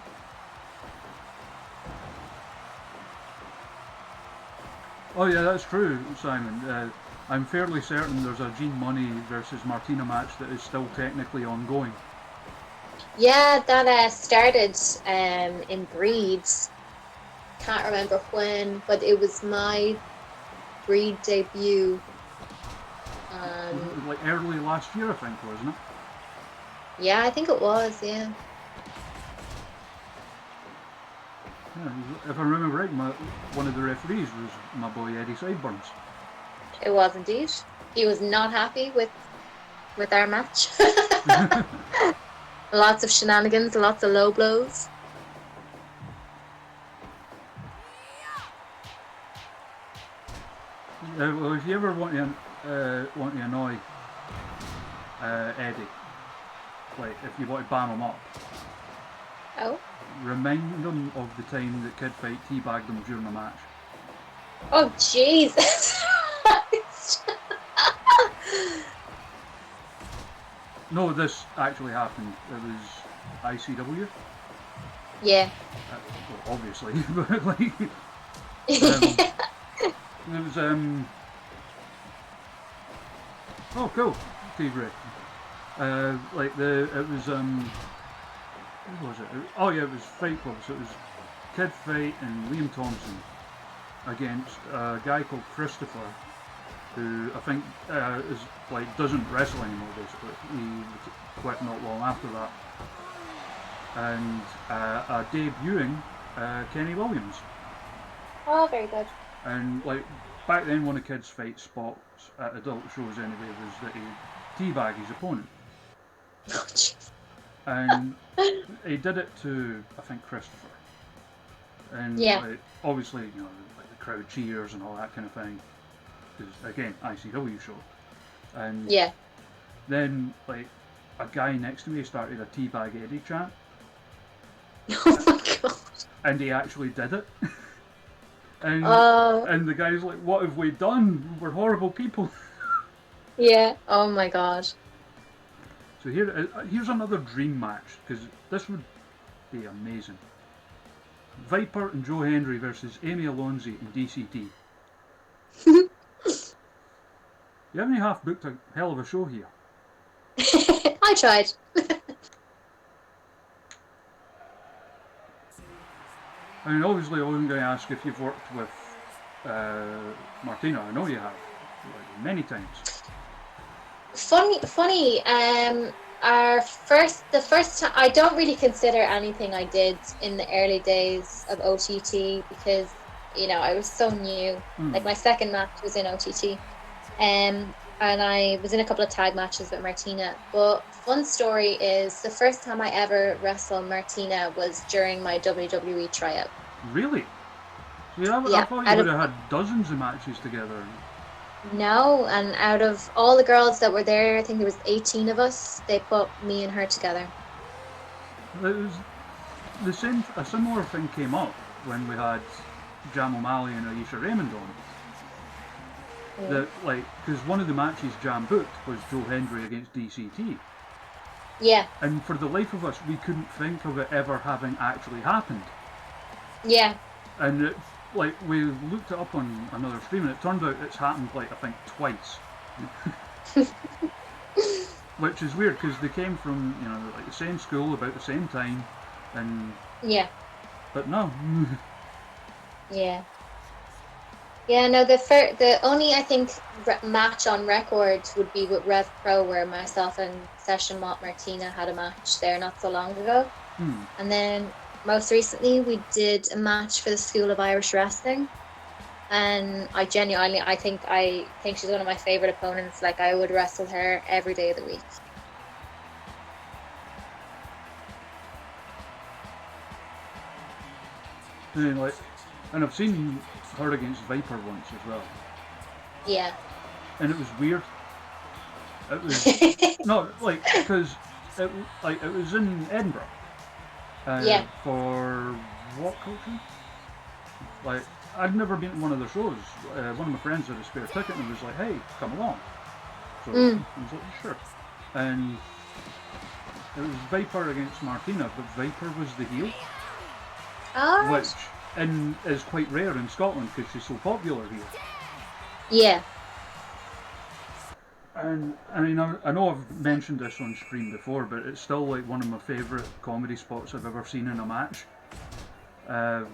Oh yeah, that's true, Simon. I'm fairly certain there's a Gene Money versus Martina match that is still technically ongoing. Yeah, that started in Breeds. Can't remember when, but it was my Breed debut. Like early last year, I think, wasn't it? Yeah, I think it was, yeah. Yeah, if I remember right, one of the referees was my boy Eddie Sideburns. It was indeed. He was not happy with our match. Lots of shenanigans, lots of low blows. Well, if you ever want to annoy Eddie, like if you want to bam him up, Oh? remind him of the time that Kid Fight teabagged him during the match. Oh, Jesus. No, this actually happened. It was ICW. Yeah. Well, obviously, but like, it was oh, cool, Steve Ray. It was Who was it? Oh yeah, it was Fight Club. So it was Kid Fight and Liam Thompson against a guy called Christopher, who I think is like doesn't wrestle anymore. Basically, he quit not long after that, and a debuting Kenny Williams. Oh, very good. And like back then, one of Kid's fight spots at adult shows anyway was that he teabagged his opponent, Oh, jeez. and he did it to I think Christopher, and Yeah. like, obviously like the crowd cheers and all that kind of thing, because again ICW show, and Yeah. then like a guy next to me started a teabag Eddie chant, Oh my god. and he actually did it. And, Oh. and the guy's like, what have we done? We're horrible people. Yeah. Oh my god. So here's another dream match, because this would be amazing. Viper and Joe Hendry versus Amy Alonzi and DCT. You haven't half booked a hell of a show here. I tried. I mean, obviously I wasn't going to ask if you've worked with Martina. I know you have, like, many times. Funny. The first time, I don't really consider anything I did in the early days of OTT because I was so new. Like my second match was in OTT, and I was in a couple of tag matches with Martina. But fun story is the first time I ever wrestled Martina was during my WWE tryout. Really? See, I Yeah, thought you would have had dozens of matches together. No, and out of all the girls that were there, I think there was 18 of us. They put me and her together. It was a similar thing came up when we had Jam O'Malley and Aisha Raymond on. Yeah. That because one of the matches Jam booked was Joe Hendry against DCT, Yeah, and for the life of us, we couldn't think of it ever having actually happened. yeah. And we looked it up on another stream, and it turned out it's happened I think twice. Which is weird because they came from the same school about the same time, and Yeah, but no. yeah. Yeah, no, the only, I think, match on record would be with Rev Pro, where myself and Session Martina had a match there not so long ago. And then most recently we did a match for the School of Irish Wrestling. And I genuinely, I think she's one of my favourite opponents. Like, I would wrestle her every day of the week. And I've seen her against Viper once as well. Yeah. And it was weird. It was no, because it was in Edinburgh. Yeah. For what culture? I'd never been to one of their shows. One of my friends had a spare ticket and was like, "Hey, come along." So I was like, "Sure." And it was Viper against Martina, but Viper was the heel, Oh. which is quite rare in Scotland because she's so popular here. Yeah. And I mean, I know I've mentioned this on stream before, but it's still one of my favourite comedy spots I've ever seen in a match.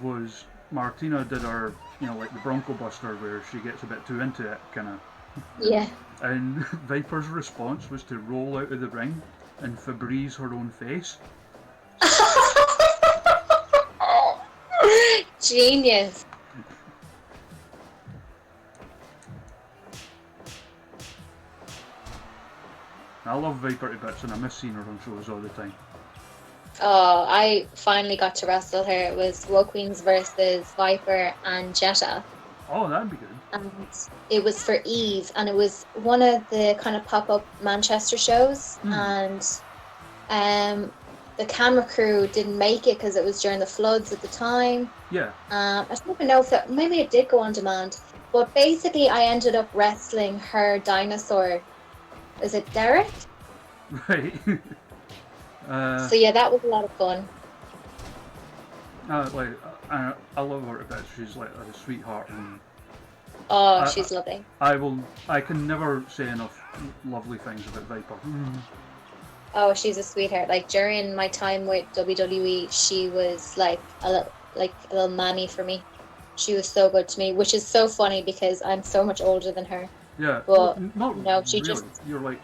Was Martina did her, the Bronco Buster, where she gets a bit too into it, kind of. Yeah. And Viper's response was to roll out of the ring and Febreze her own face. Genius. I love Viper to bits, and I miss seeing her on shows all the time. Oh, I finally got to wrestle her. It was Woke Queens versus Viper and Jetta. Oh, that'd be good. And it was for Eve, and it was one of the kind of pop-up Manchester shows. And the camera crew didn't make it because it was during the floods at the time. Yeah. I don't even know if maybe it did go on demand. But basically, I ended up wrestling her dinosaur. Is it Derek? Right. So yeah, that was a lot of fun. I love her to bits. She's a sweetheart, and She's lovely. I can never say enough lovely things about Viper. Oh, she's a sweetheart. Like during my time with WWE, she was like a little mammy for me. She was so good to me, which is so funny because I'm so much older than her. Yeah, well, But not no, she really. just. You're like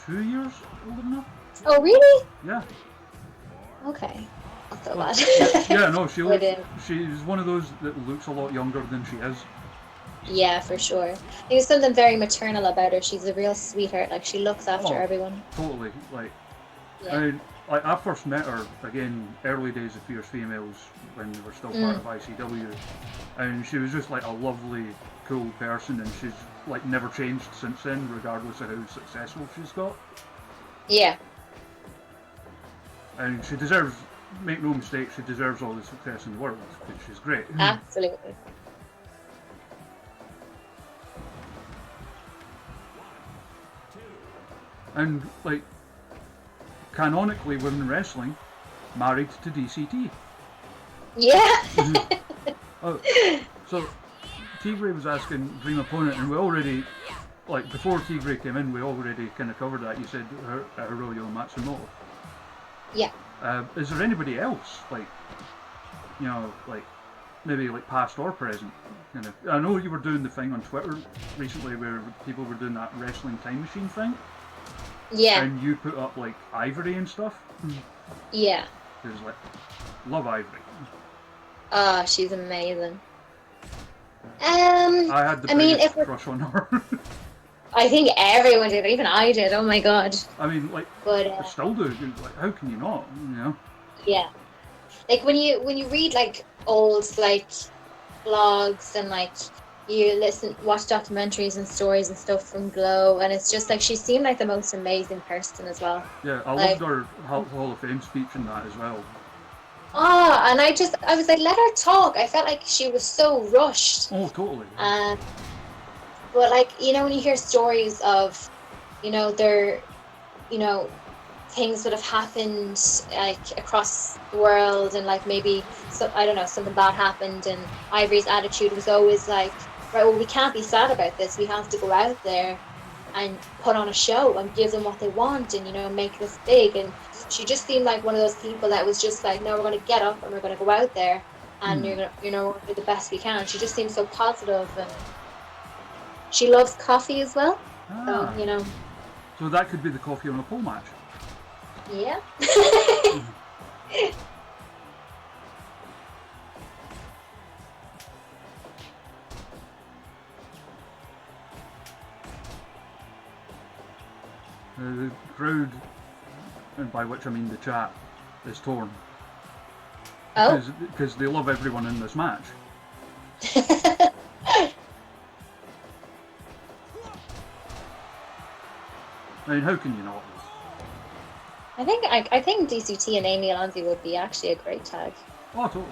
2 years older than her? Oh, really? Yeah. Okay. Not so Well, bad. yeah, no, she But, looks, she's one of those that looks a lot younger than she is. yeah, for sure. There's something very maternal about her. She's a real sweetheart. Like she looks after Oh, everyone. totally. Like, I Yeah. mean, like I first met her again early days of Fierce Females when we were still part of ICW, and she was just like a lovely, cool person, and she's like never changed since then, regardless of how successful she's got. Yeah. And she deserves, make no mistake, she deserves all the success in the world because she's great. Absolutely. And like, canonically, women wrestling married to DCT. Yeah. Oh, so Tigre was asking Dream Opponent, and we already, like, before Tigre came in, we already kind of covered that. You said Hiroyo Matsumoto. Yeah. Is there anybody else, like, you know, like, maybe like past or present? Kind of. I know you were doing the thing on Twitter recently where people were doing that wrestling time machine thing. Yeah. And you put up like Ivory and stuff. Yeah. It was like, love Ivory. Oh, she's amazing. I had the I mean, biggest crush on her. I think everyone did, even I did. Oh my god. I mean, like, But I still do. Like, how can you not? You know? yeah, like when you read like old like blogs and like you watch documentaries and stories and stuff from Glow, and it's just like she seemed like the most amazing person as well. Yeah, I Like, loved her Hall of Fame speech in that as well. oh, and I was like, let her talk. I felt like she was so rushed. Oh, totally. But like, you know, when you hear stories of, you know, things that have happened like across the world, and like maybe I don't know, something bad happened, and Ivory's attitude was always like, right, well, we can't be sad about this. We have to go out there and put on a show and give them what they want, and you know, make this big. And she just seemed like one of those people that was just like, no, we're going to get up and we're going to go out there, and you're gonna, you know, do the best we can. She just seemed so positive, and she loves coffee as well. So, you know. So that could be the coffee on a pole match. Yeah. The crowd, and by which I mean the chat, is torn. Oh. Because they love everyone in this match. I mean, how can you not? I think DCT and Amy Alonzi would be actually a great tag. Oh, totally.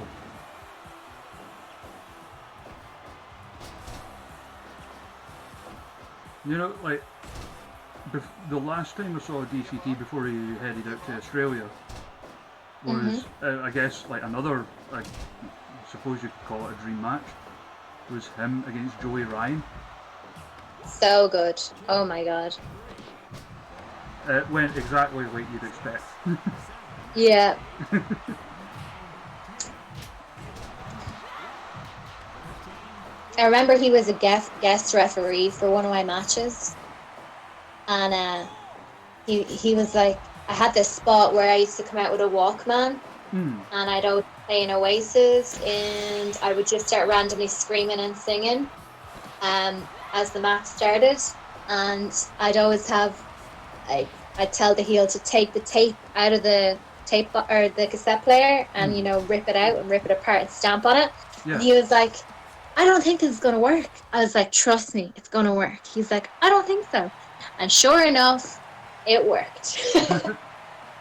You know, like, the last time I saw DCT before he headed out to Australia was, I guess, like another, I suppose you could call it a dream match, was him against Joey Ryan. So good. Oh my god. It went exactly like you'd expect. Yeah. I remember he was a guest referee for one of my matches, and he was like, I had this spot where I used to come out with a Walkman, and I'd always play in Oasis, and I would just start randomly screaming and singing, as the match started, and I'd always have, I'd tell the heel to take the tape out of the tape or the cassette player and you know, rip it out and rip it apart and stamp on it. Yeah. And he was like, I don't think this is gonna work. I was like, trust me, it's gonna work. He's like, I don't think so. And sure enough, it worked.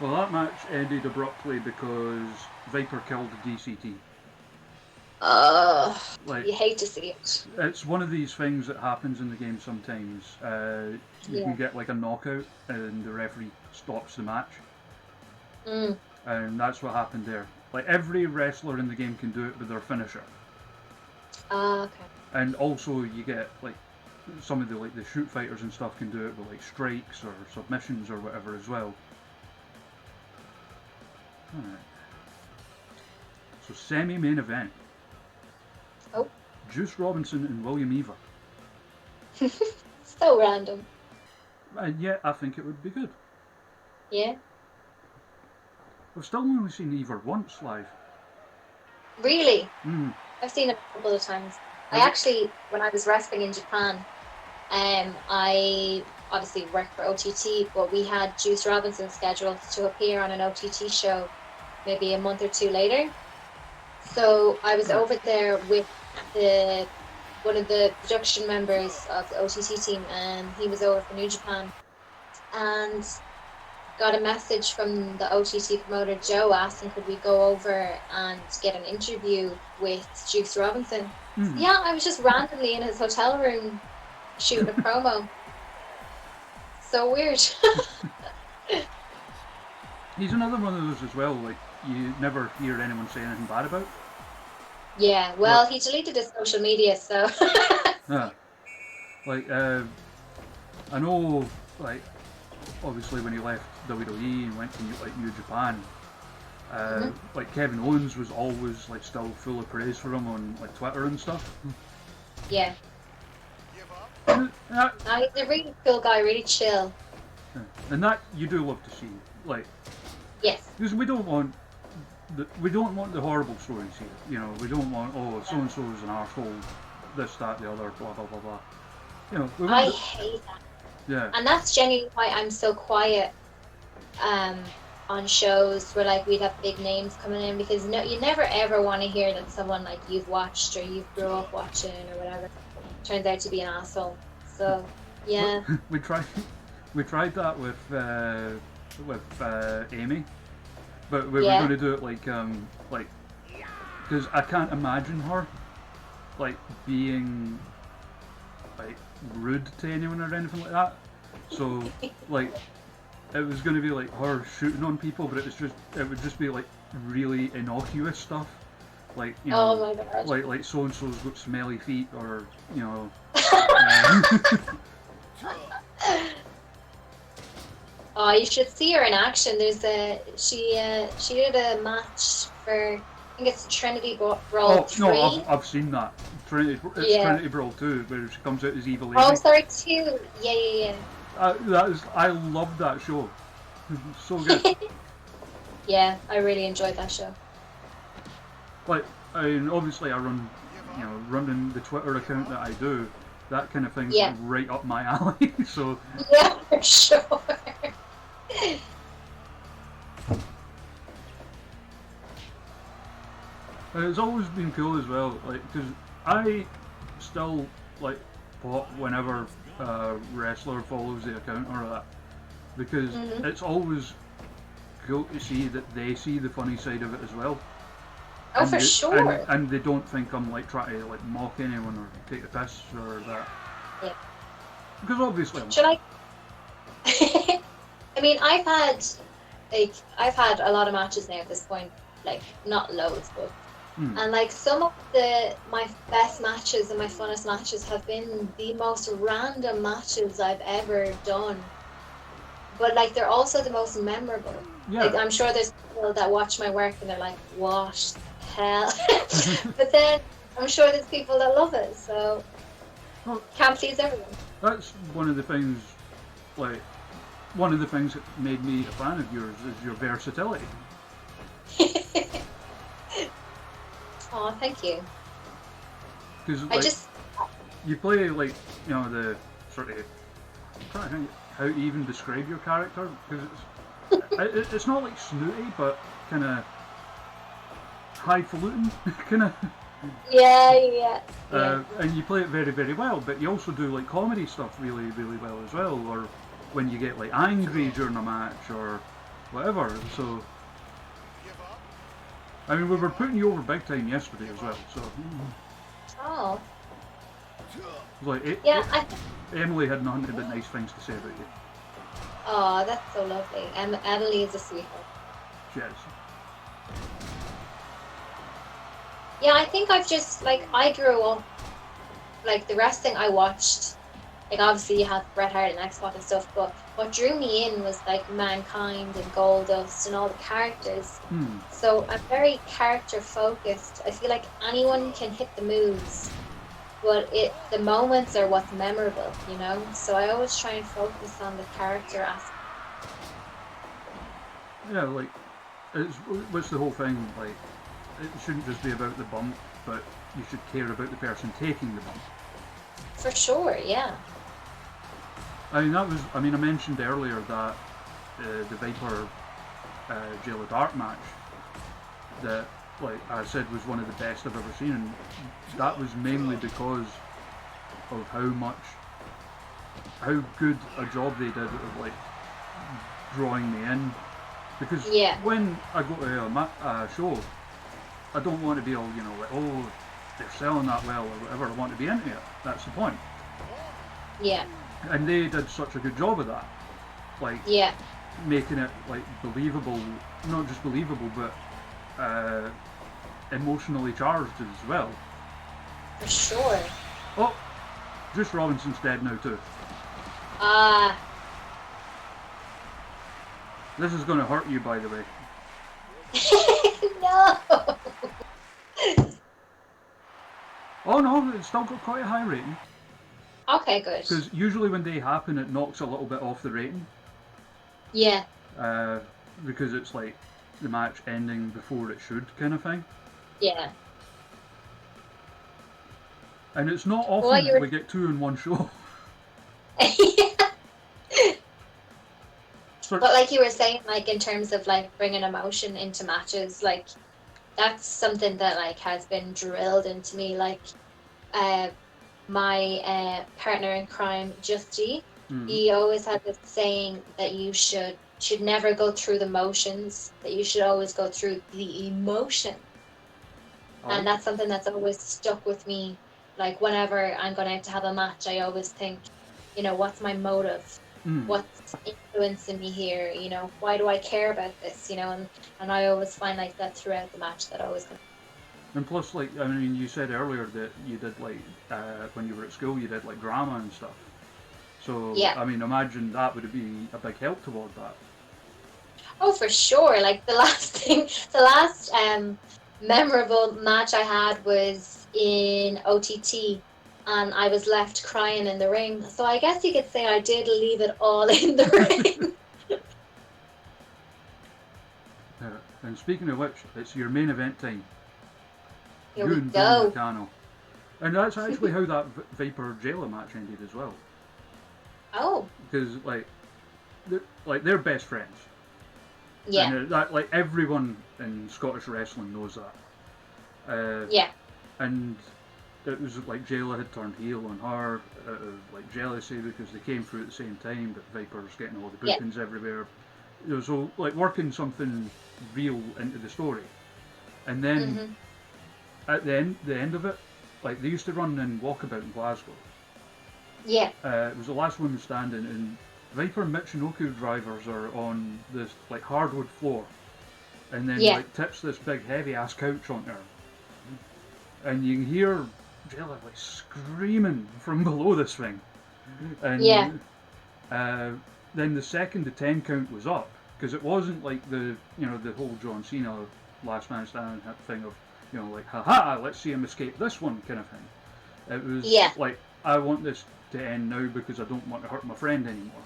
Well, that match ended abruptly because Viper killed DCT. Like, You hate to see it. it's one of these things that happens in the game sometimes. You can get like a knockout and the referee stops the match. And that's what happened there. Like, every wrestler in the game can do it with their finisher. Okay. And also you get like some of the like the shoot fighters and stuff can do it with like strikes or submissions or whatever as well. Alright. So semi-main event. Oh. Juice Robinson and William Eaver. So random. And yeah, I think it would be good. Yeah. I've still only seen Eaver once live. Really? Mm. I've seen it a couple of times. I Have you? actually, when I was wrestling in Japan, I obviously worked for OTT, but we had Juice Robinson scheduled to appear on an OTT show maybe a month or two later. So I was over there with one of the production members of the OTT team, and he was over for New Japan, and got a message from the OTT promoter Joe asking could we go over and get an interview with Juice Robinson. Mm. Yeah, I was just randomly in his hotel room shooting a promo. So weird. He's another one of those as well, like you never hear anyone say anything bad about. Yeah, well, he deleted his social media, so. Yeah. Like, I know, like, obviously when he left WWE and went to New Japan, like Kevin Owens was always like still full of praise for him on like Twitter and stuff. Yeah. And that, No, he's a really cool guy, really chill. and that you do love to see, like, Yes. because we don't want the horrible stories here. You know, we don't want so and so is an arsehole, this, that, the other, blah blah blah blah. You know, we I want hate that. yeah. And that's genuinely why I'm so quiet on shows where like we'd have big names coming in, because you never ever want to hear that someone like you've watched or you've grew up watching or whatever turns out to be an asshole. So yeah. we tried that with Amy, but we were going to do it like because I can't imagine her like being like rude to anyone or anything like that. So like it was going to be like her shooting on people, but it would just be like really innocuous stuff, like, you know, Oh my God. like so and so's got smelly feet, or you know. Oh, you should see her in action. She did a match for, I think it's Trinity Brawl 3. No, I've seen that. Trinity Brawl 2, where she comes out as Evil Lady. Oh, sorry, 2. Yeah. I loved that show. So good. Yeah, I really enjoyed that show. Like, I mean, obviously I running the Twitter account that I do, that kind of thing's right up my alley. So yeah, for sure. It's always been cool as well, like, because I still like pop whenever a wrestler follows the account or that, because it's always cool to see that they see the funny side of it as well. Oh, for sure. And they don't think I'm like trying to like mock anyone or take the piss or that. Yeah. Because obviously. Should I? I mean, I've had a lot of matches now at this point, like not loads, but and like some of my best matches and my funnest matches have been the most random matches I've ever done. But like they're also the most memorable. Yeah. Like I'm sure there's people that watch my work and they're like, "What the hell?" But then I'm sure there's people that love it. So can't please everyone. That's one of the things. Like one of the things that made me a fan of yours is your versatility. Oh, thank you. Because like, you play like, you know, the sort of, I'm trying to think how to even describe your character, because it's not like snooty, but kind of highfalutin, kind of. Yeah. And you play it very, very well, but you also do like comedy stuff really, really well as well, or when you get like angry during a match or whatever. So I mean, we were putting you over big time yesterday as well, so. Oh. Like, Emily had nothing but nice things to say about you. Oh, that's so lovely. Emily is a sweetheart. She is. Yeah, I think I've just, like, I grew up, like, the wrestling I watched like obviously you have Bret Hart and X-Pac and stuff, but what drew me in was like Mankind and Goldust and all the characters. So I'm very character focused. I feel like anyone can hit the moves, but the moments are what's memorable, you know? So I always try and focus on the character aspect. Yeah, like, what's the whole thing? Like, it shouldn't just be about the bump, but you should care about the person taking the bump. For sure, yeah. I mean, I mentioned earlier that the Viper Jayla Dark match that, like I said, was one of the best I've ever seen, and that was mainly because of how good a job they did of like drawing me in. Because when I go to a show, I don't want to be all, you know, like, oh, they're selling that well or whatever. I want to be into it. That's the point. Yeah. And they did such a good job of that. Like, making it, like, believable. Not just believable, but emotionally charged as well. For sure. Oh, Juice Robinson's dead now too. This is going to hurt you, by the way. No! Oh no, it's still got quite a high rating. Okay, good. Because usually when they happen, it knocks a little bit off the rating. Yeah. Because it's like the match ending before it should, kind of thing. Yeah. And it's not often we get two in one show. But like you were saying, like in terms of like bringing emotion into matches, like that's something that like has been drilled into me. Like my partner in crime, Justy, he always had this saying that you should never go through the motions, that you should always go through the emotion. And that's something that's always stuck with me. Like whenever I'm going to have a match, I always think, you know, what's my motive? What's influencing me here? You know, why do I care about this? You know, and I always find like that throughout the match that always. And plus, like, I mean, you said earlier that you did like when you were at school, you did like drama and stuff. So I mean, imagine that would be a big help toward that. Oh, for sure. Like the last memorable match I had was in OTT. And I was left crying in the ring. So I guess you could say I did leave it all in the ring. And speaking of which, it's your main event time. Here we go. And that's actually how that Viper Jayla match ended as well. Oh. Because they're best friends. Yeah. And like everyone in Scottish wrestling knows that. Yeah. And it was like Jayla had turned heel on her out of like jealousy because they came through at the same time, but Viper's getting all the bookings everywhere. You know, so like working something real into the story. And then at the end of it, like they used to run in Walkabout in Glasgow. Yeah. It was the last woman standing, and Viper Michinoku drivers are on this like hardwood floor, and then like tips this big heavy ass couch onto her, and you can hear Jayla like screaming from below this thing, and then the second the 10 count was up, because it wasn't like the whole John Cena last man standing thing of like haha let's see him escape this one kind of thing. It was like I want this to end now because I don't want to hurt my friend anymore.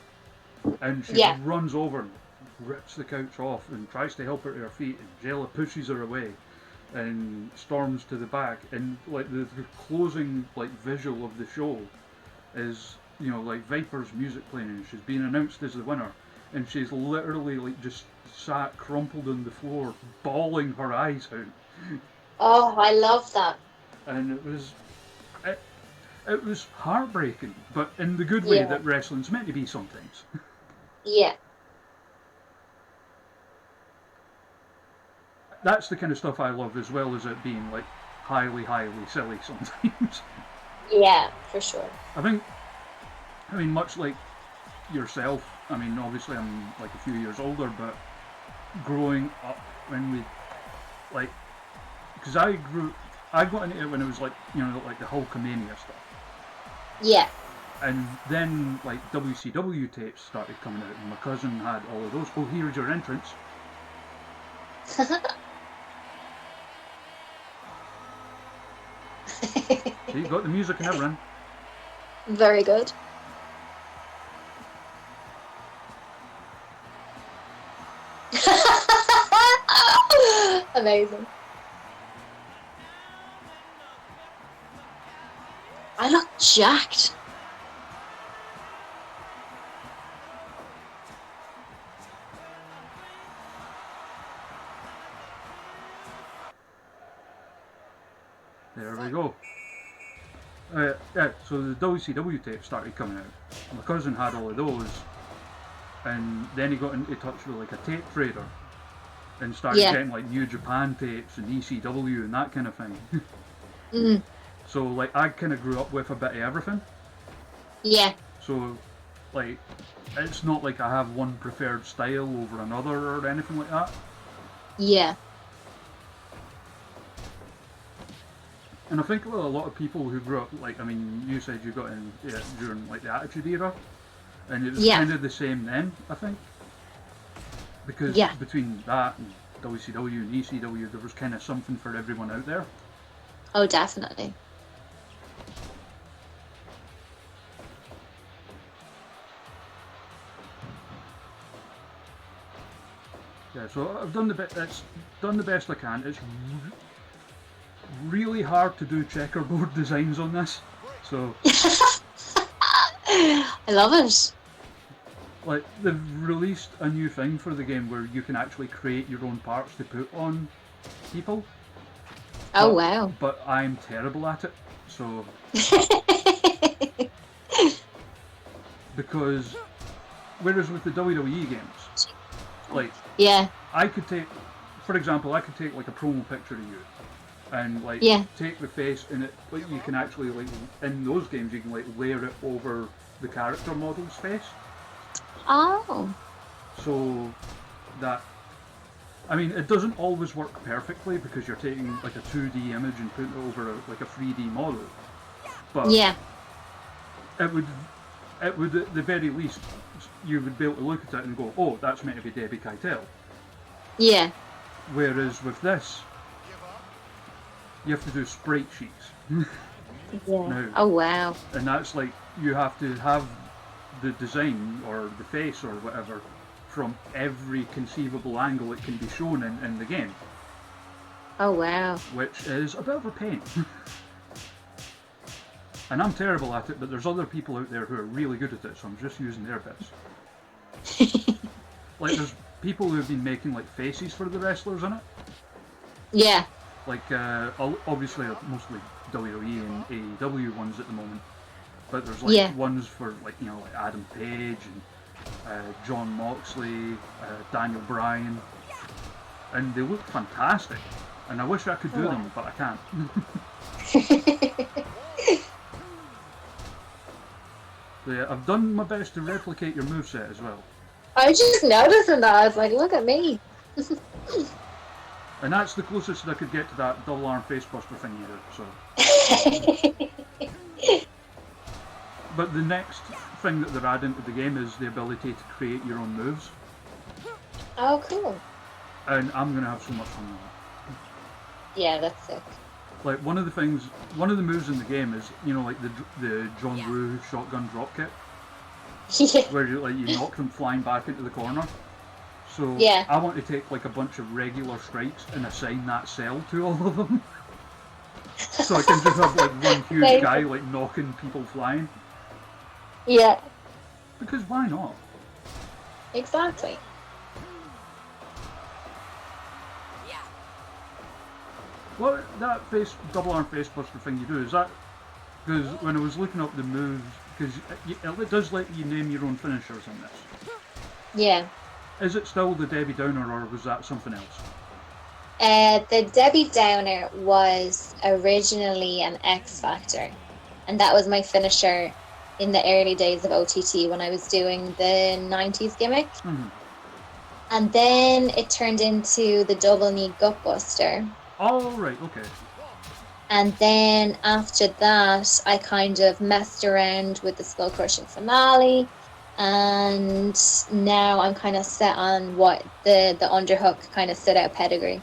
And she runs over and rips the couch off and tries to help her to her feet, and Jayla pushes her away and storms to the back, and like the closing like visual of the show is like Viper's music playing, and she's being announced as the winner, and she's literally like just sat crumpled on the floor bawling her eyes out. Oh, I love that. And it was heartbreaking, but in the good way that wrestling's meant to be sometimes. Yeah. That's the kind of stuff I love, as well as it being like highly silly sometimes. Yeah, for sure. I mean, much like yourself, I mean, obviously I'm like a few years older, but growing up when we, like, because I got into it when it was like, like the Hulkamania stuff. Yeah. And then like WCW tapes started coming out, and my cousin had all of those. Oh, here's your entrance. So you got the music and everything. Very good. Amazing. I look jacked. There we go. Yeah, so the WCW tapes started coming out. My cousin had all of those, and then he got into touch with like a tape trader, and started getting like New Japan tapes and ECW and that kind of thing. Mm. So like I kind of grew up with a bit of everything. Yeah. So like it's not like I have one preferred style over another or anything like that. Yeah. And I think with a lot of people who grew up, like, I mean, you said you got in during like the Attitude Era, and it was kind of the same then, I think. Because between that and WCW and ECW, there was kind of something for everyone out there. Oh, definitely. Yeah, so I've done the best I can. It's really hard to do checkerboard designs on this, so I love it. like they've released a new thing for the game where you can actually create your own parts to put on people. Oh, wow. But I'm terrible at it, so because whereas with the WWE games, like I could take, for example, I could take like a promo picture of you and like take the face and it, like you can actually like in those games you can like layer it over the character model's face. Oh. So that, I mean, it doesn't always work perfectly because you're taking like a 2D image and putting it over like a 3D model. But it would at the very least you would be able to look at it and go, oh, that's meant to be Debbie Keitel. Yeah. Whereas with this, you have to do sprite sheets. Now, oh, wow. and that's like, you have to have the design or the face or whatever from every conceivable angle it can be shown in the game. Oh, wow. Which is a bit of a pain. And I'm terrible at it, but there's other people out there who are really good at it, so I'm just using their bits. Like, there's people who've been making like faces for the wrestlers in it. Yeah. Like, obviously, mostly WWE and AEW ones at the moment. But there's like ones for like, you know, like Adam Page and John Moxley, Daniel Bryan. And they look fantastic. And I wish I could do them, but I can't. So yeah, I've done my best to replicate your moveset as well. I was just noticing that. I was like, look at me. And that's the closest I could get to that double arm facebuster thing you did, so. But the next thing that they're adding to the game is the ability to create your own moves. Oh, cool. And I'm going to have so much fun with that. Yeah, that's sick. Like, one of the moves in the game is, you know, like the John Woo shotgun dropkick. Yeah. Where you knock them flying back into the corner. So I want to take like a bunch of regular strikes and assign that cell to all of them. So I can just have like one huge guy like knocking people flying. Yeah. Because why not? Exactly. What that double arm facebuster thing you do, is that because when I was looking up the moves, because it does let you name your own finishers in this. Yeah. Is it still the Debbie Downer or was that something else? The Debbie Downer was originally an X Factor, and that was my finisher in the early days of OTT when I was doing the 90s gimmick. Mm-hmm. And then it turned into the double knee gutbuster. Oh, right, okay. And then after that, I kind of messed around with the skull crushing finale, and now I'm kind of set on what the underhook kind of stood out pedigree.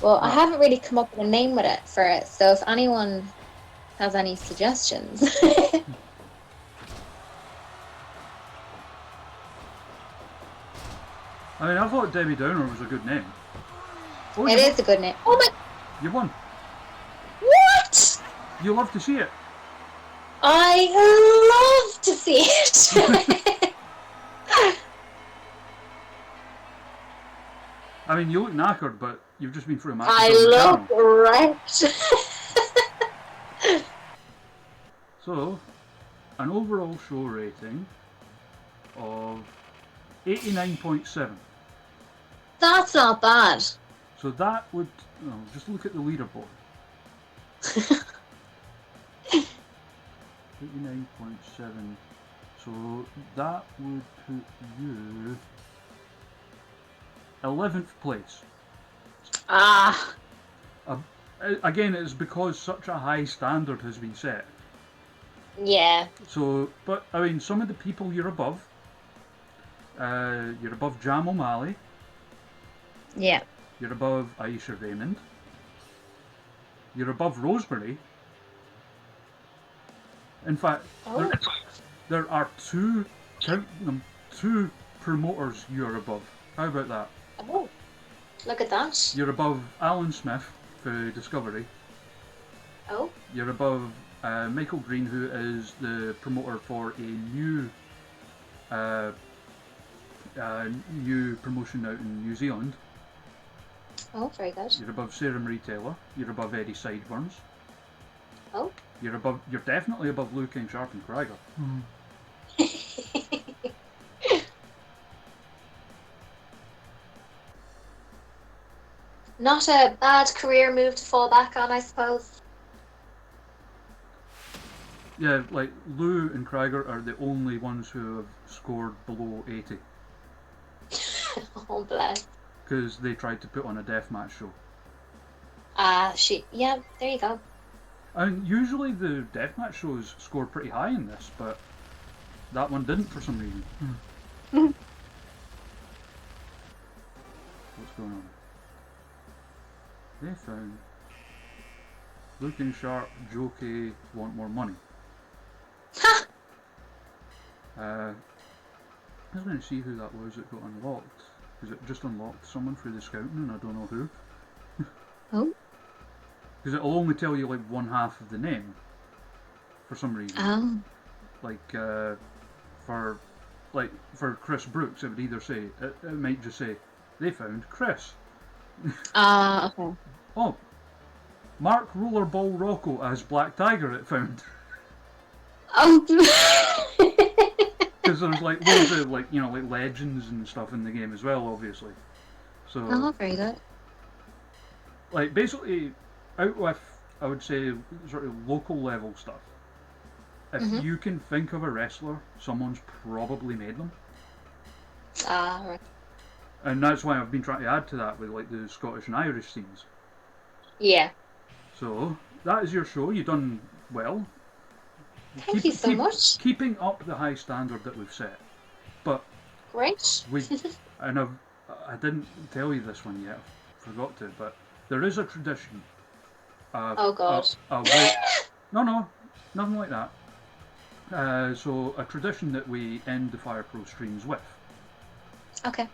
Well, I haven't really come up with a name with it for it, so if anyone has any suggestions. I mean, I thought Debbie Downer was a good name. Oh, It is a good name. Oh my! You won. What? You love to see it. I love to see it. I mean, you look knackered, but you've just been through a match. I look wrecked. So, an overall show rating of 89.7. That's not bad. So that would, just look at the leaderboard. 89.7. So that would put you 11th place. Ah. Again, it's because such a high standard has been set. Yeah. So, but I mean, some of the people you're above. You're above Jam O'Malley. Yeah. You're above Aisha Raymond. You're above Rosemary. In fact, there are two, count them, two promoters you're above. How about that? Oh, look at that. You're above Alan Smith for Discovery. Oh. You're above Michael Green, who is the promoter for a new promotion out in New Zealand. Oh, very good. You're above Sarah Marie Taylor. You're above Eddie Sideburns. Oh. You're definitely above Lou King Sharp and Krieger. Not a bad career move to fall back on, I suppose. Yeah, like Lou and Krieger are the only ones who have scored below 80 Oh, bless. because they tried to put on a deathmatch show. Yeah, there you go. And usually the deathmatch shows score pretty high in this, but that one didn't for some reason. What's going on? They found Looking Sharp, Jokey want more money. I was going to see who that was that got unlocked. Because it just unlocked someone through the scouting and I don't know who. Oh. Because it'll only tell you like one half of the name for some reason. Oh. Like for Chris Brooks, it would either say it might just say they found Chris. Okay. Oh, Mark Rollerball Rocco as Black Tiger. It found Oh. because there's like loads of like legends and stuff in the game as well, obviously. So Oh, very good. like basically out with I would say sort of local level stuff. If you can think of a wrestler, someone's probably made them. Right. And that's why I've been trying to add to that with like the Scottish and Irish scenes. Yeah. So that is your show. You've done well. Thank you so much. Keeping up the high standard that we've set. But Great. and I didn't tell you this one yet. I forgot to. But there is a tradition. Oh God. No, nothing like that. So a tradition that we end the Fire Pro streams with. Okay.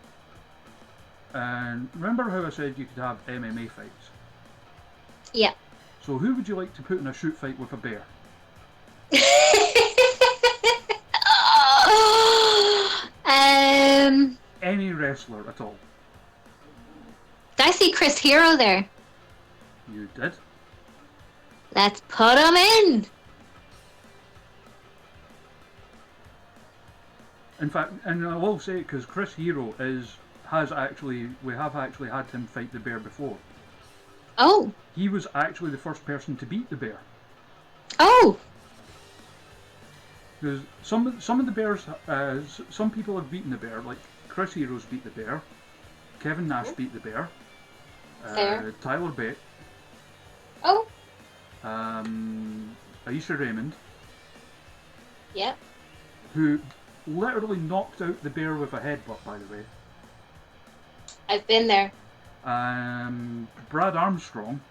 And remember how I said you could have MMA fights? Yeah. So who would you like to put in a shoot fight with a bear? Any wrestler at all. Did I see Chris Hero there? You did. Let's put him in. In fact, and I will say because Chris Hero we have actually had him fight the bear before. Oh. He was actually the first person to beat the bear. Oh. Because some of the bears, some people have beaten the bear. Like Chris Hero's beat the bear, Kevin Nash beat the bear, Fair. Tyler Bate, Oh. Aisha Raymond, Yeah. who literally knocked out the bear with a headbutt, by the way. I've been there. Brad Armstrong,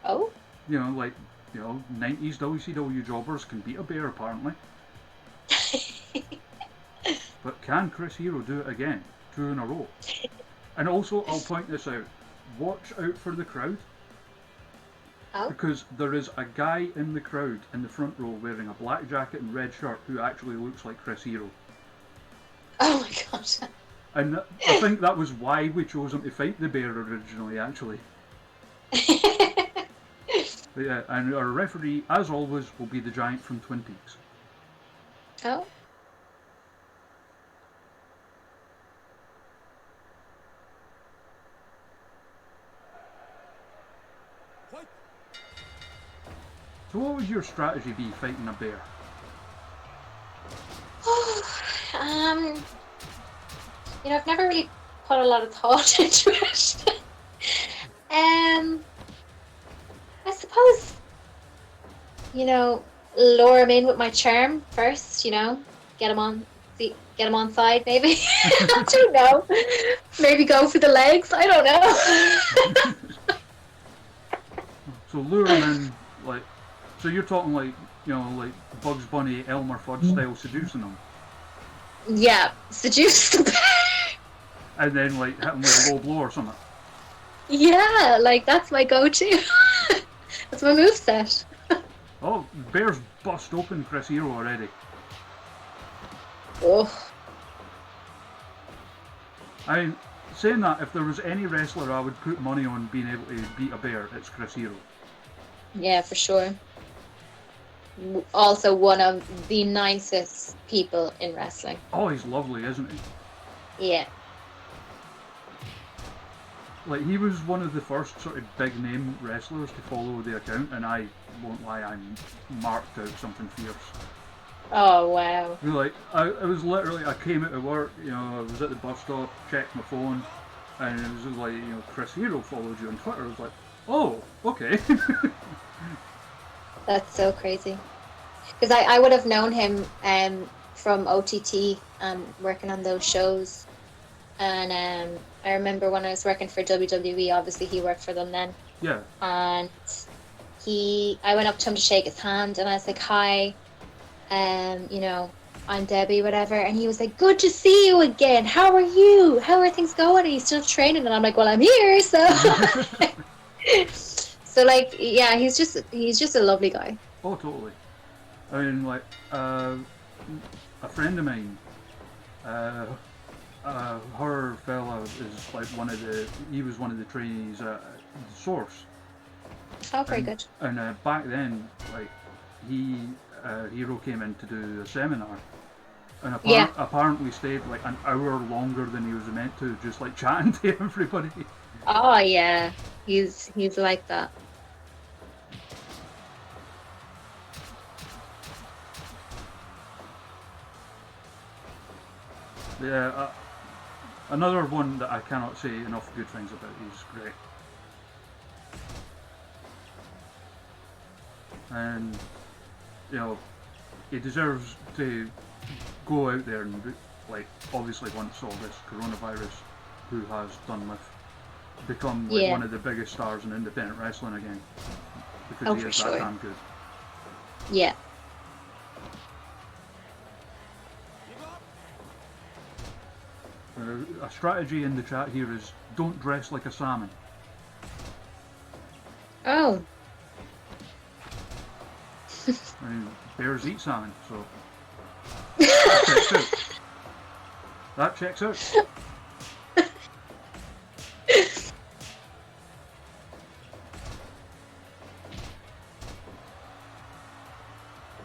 Oh. you know, like, 90s WCW jobbers can beat a bear apparently. But can Chris Hero do it again? 2 in a row. And also, I'll point this out. Watch out for the crowd. Oh. Because there is a guy in the crowd in the front row wearing a black jacket and red shirt who actually looks like Chris Hero. Oh my god. And I think that was why we chose him to fight the bear originally, actually. But yeah, and our referee, as always, will be the giant from Twin Peaks. Oh. So what would your strategy be fighting a bear? I've never really put a lot of thought into it. I suppose, lure him in with my charm first, get him on side maybe. I don't know. Maybe go for the legs, I don't know. So lure him in, like, so you're talking like, like Bugs Bunny, Elmer Fudd style seducing him. Yeah, seduce the bear. And then like hit him with a low blow or something. Yeah, like that's my go-to. That's my moveset. Oh, bear's bust open Chris Hero already. Oh. I mean, saying that, if there was any wrestler I would put money on being able to beat a bear, it's Chris Hero. Yeah, for sure. Also one of the nicest people in wrestling. Oh, he's lovely, isn't he? Yeah. Like, he was one of the first sort of big name wrestlers to follow the account, and I won't lie, I marked out something fierce. Oh, wow. Like, I was literally, I came out of work, I was at the bus stop, checked my phone, and it was just like, Chris Hero followed you on Twitter. I was like, oh, okay. That's so crazy. Because I would have known him from OTT, working on those shows. And I remember when I was working for WWE, obviously he worked for them then. Yeah. And I went up to him to shake his hand, and I was like, hi, I'm Debbie, whatever. And he was like, good to see you again. How are you? How are things going? And he's still training. And I'm like, well, I'm here, so. So like, yeah, he's just a lovely guy. Oh, totally. I mean, like, a friend of mine, her fella is like he was one of the trainees at Source. Oh, very good. And back then, like, Hero came in to do a seminar, and apparently stayed like an hour longer than he was meant to, just like chatting to everybody. Oh yeah, he's like that. Yeah, another one that I cannot say enough good things about. He's great. And, he deserves to go out there and, like, obviously once all this coronavirus, who has done with, become like one of the biggest stars in independent wrestling again. Because he is that damn good. Yeah. A strategy in the chat here is don't dress like a salmon. Oh. I mean, bears eat salmon, so that checks out. That checks out.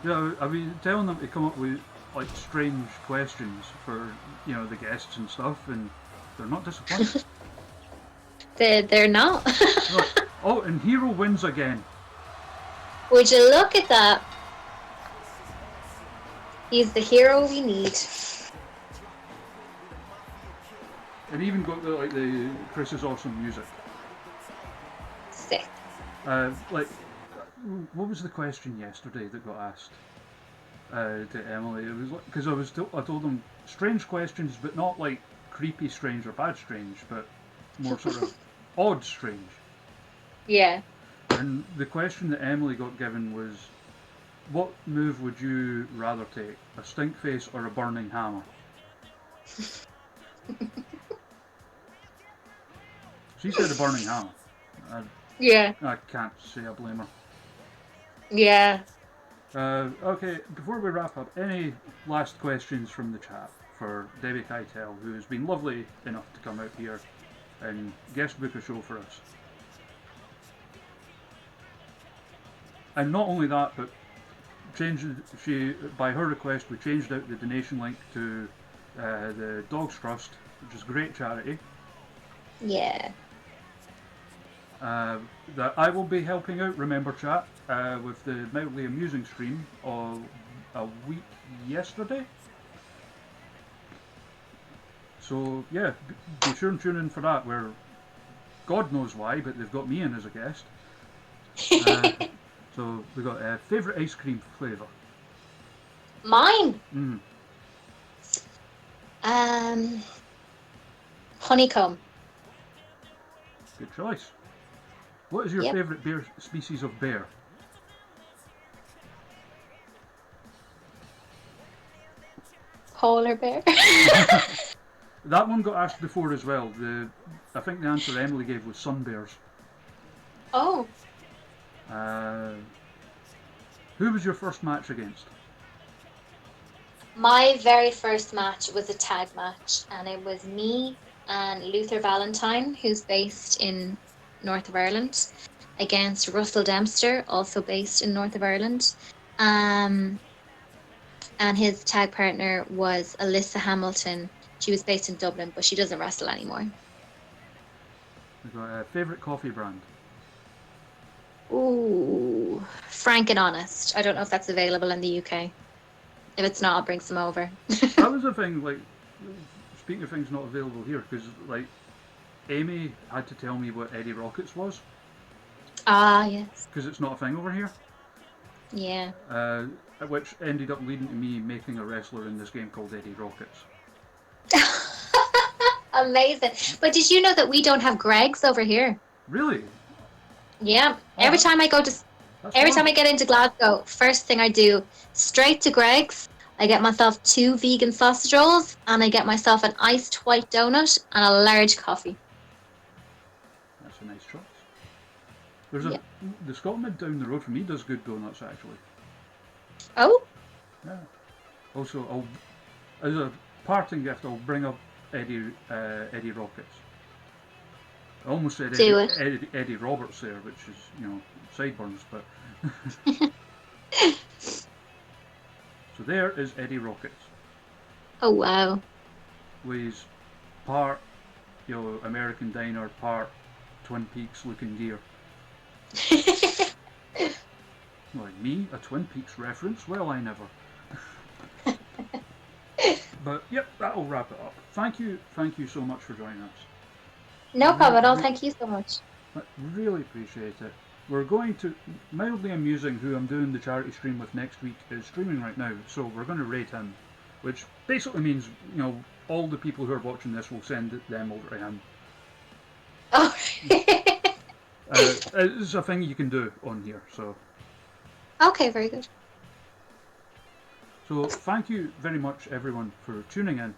Yeah, I've been telling them to come up with like strange questions for the guests and stuff, and they're not disappointed. They're not. Right. Oh, and Hero wins again. Would you look at that? He's the hero we need. And even got the Chris's awesome music. Sick. Like what was the question yesterday that got asked to Emily? It was because I told them strange questions, but not like creepy strange or bad strange, but more sort of odd strange. Yeah. And the question that Emily got given was, what move would you rather take, a stink face or a burning hammer? She said a burning hammer. Yeah. I can't say I blame her. Yeah. Okay, before we wrap up, any last questions from the chat for Debbie Keitel, who has been lovely enough to come out here and guest book a show for us? And not only that, but by her request, we changed out the donation link to the Dogs Trust, which is a great charity. Yeah. That I will be helping out, remember chat, with the mildly amusing stream of a week yesterday. So yeah, be sure and tune in for that, where God knows why, but they've got me in as a guest. So we got favourite ice cream flavour. Mine. Mm. Honeycomb. Good choice. What is your favourite species of bear? Polar bear. That one got asked before as well. I think the answer Emily gave was sun bears. Oh. Who was your first match against? My very first match was a tag match, and it was me and Luther Valentine, who's based in North of Ireland, against Russell Dempster, also based in North of Ireland. And his tag partner was Alyssa Hamilton. She was based in Dublin, but she doesn't wrestle anymore. We got a favourite coffee brand. Ooh, Frank and Honest. I don't know if that's available in the UK. If it's not, I'll bring some over. That was the thing, like, speaking of things not available here, because, like, Amy had to tell me what Eddie Rockets was. Ah, yes. Because it's not a thing over here. Yeah. Which ended up leading to me making a wrestler in this game called Eddie Rockets. Amazing. But did you know that we don't have Greg's over here? Really? Yeah. Oh, every time I get into Glasgow, first thing I do, straight to Greg's. I get myself 2 vegan sausage rolls, and I get myself an iced white donut and a large coffee. That's a nice choice. There's the Scotland down the road from me does good donuts actually. Oh? Yeah. Also, as a parting gift, I'll bring up Eddie Rockets. I almost said Eddie Roberts there, which is, sideburns, but. So there is Eddie Rockets. Oh, wow. With part, American Diner, part Twin Peaks looking gear. Like me, a Twin Peaks reference? Well, I never. But yep, that'll wrap it up. Thank you so much for joining us. No problem at all. Thank you so much. I really appreciate it. We're going to Mildly Amusing, who I'm doing the charity stream with next week, is streaming right now, so we're going to rate him, which basically means all the people who are watching this will send them over to him. Oh. It's a thing you can do on here, so. Okay, very good. So thank you very much, everyone, for tuning in,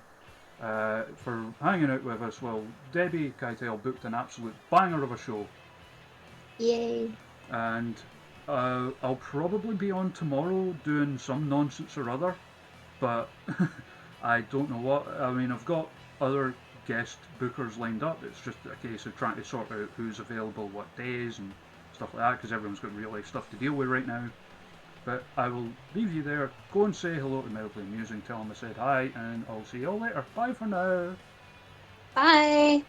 for hanging out with us while Debbie Keitel booked an absolute banger of a show. Yay. And I'll probably be on tomorrow doing some nonsense or other, but I don't know what. I mean, I've got other guest bookers lined up. It's just a case of trying to sort out who's available what days and stuff like that, because everyone's got real life stuff to deal with right now. But I will leave you there. Go and say hello to Mildly Amusing, tell them I said hi, and I'll see you all later. Bye for now. Bye.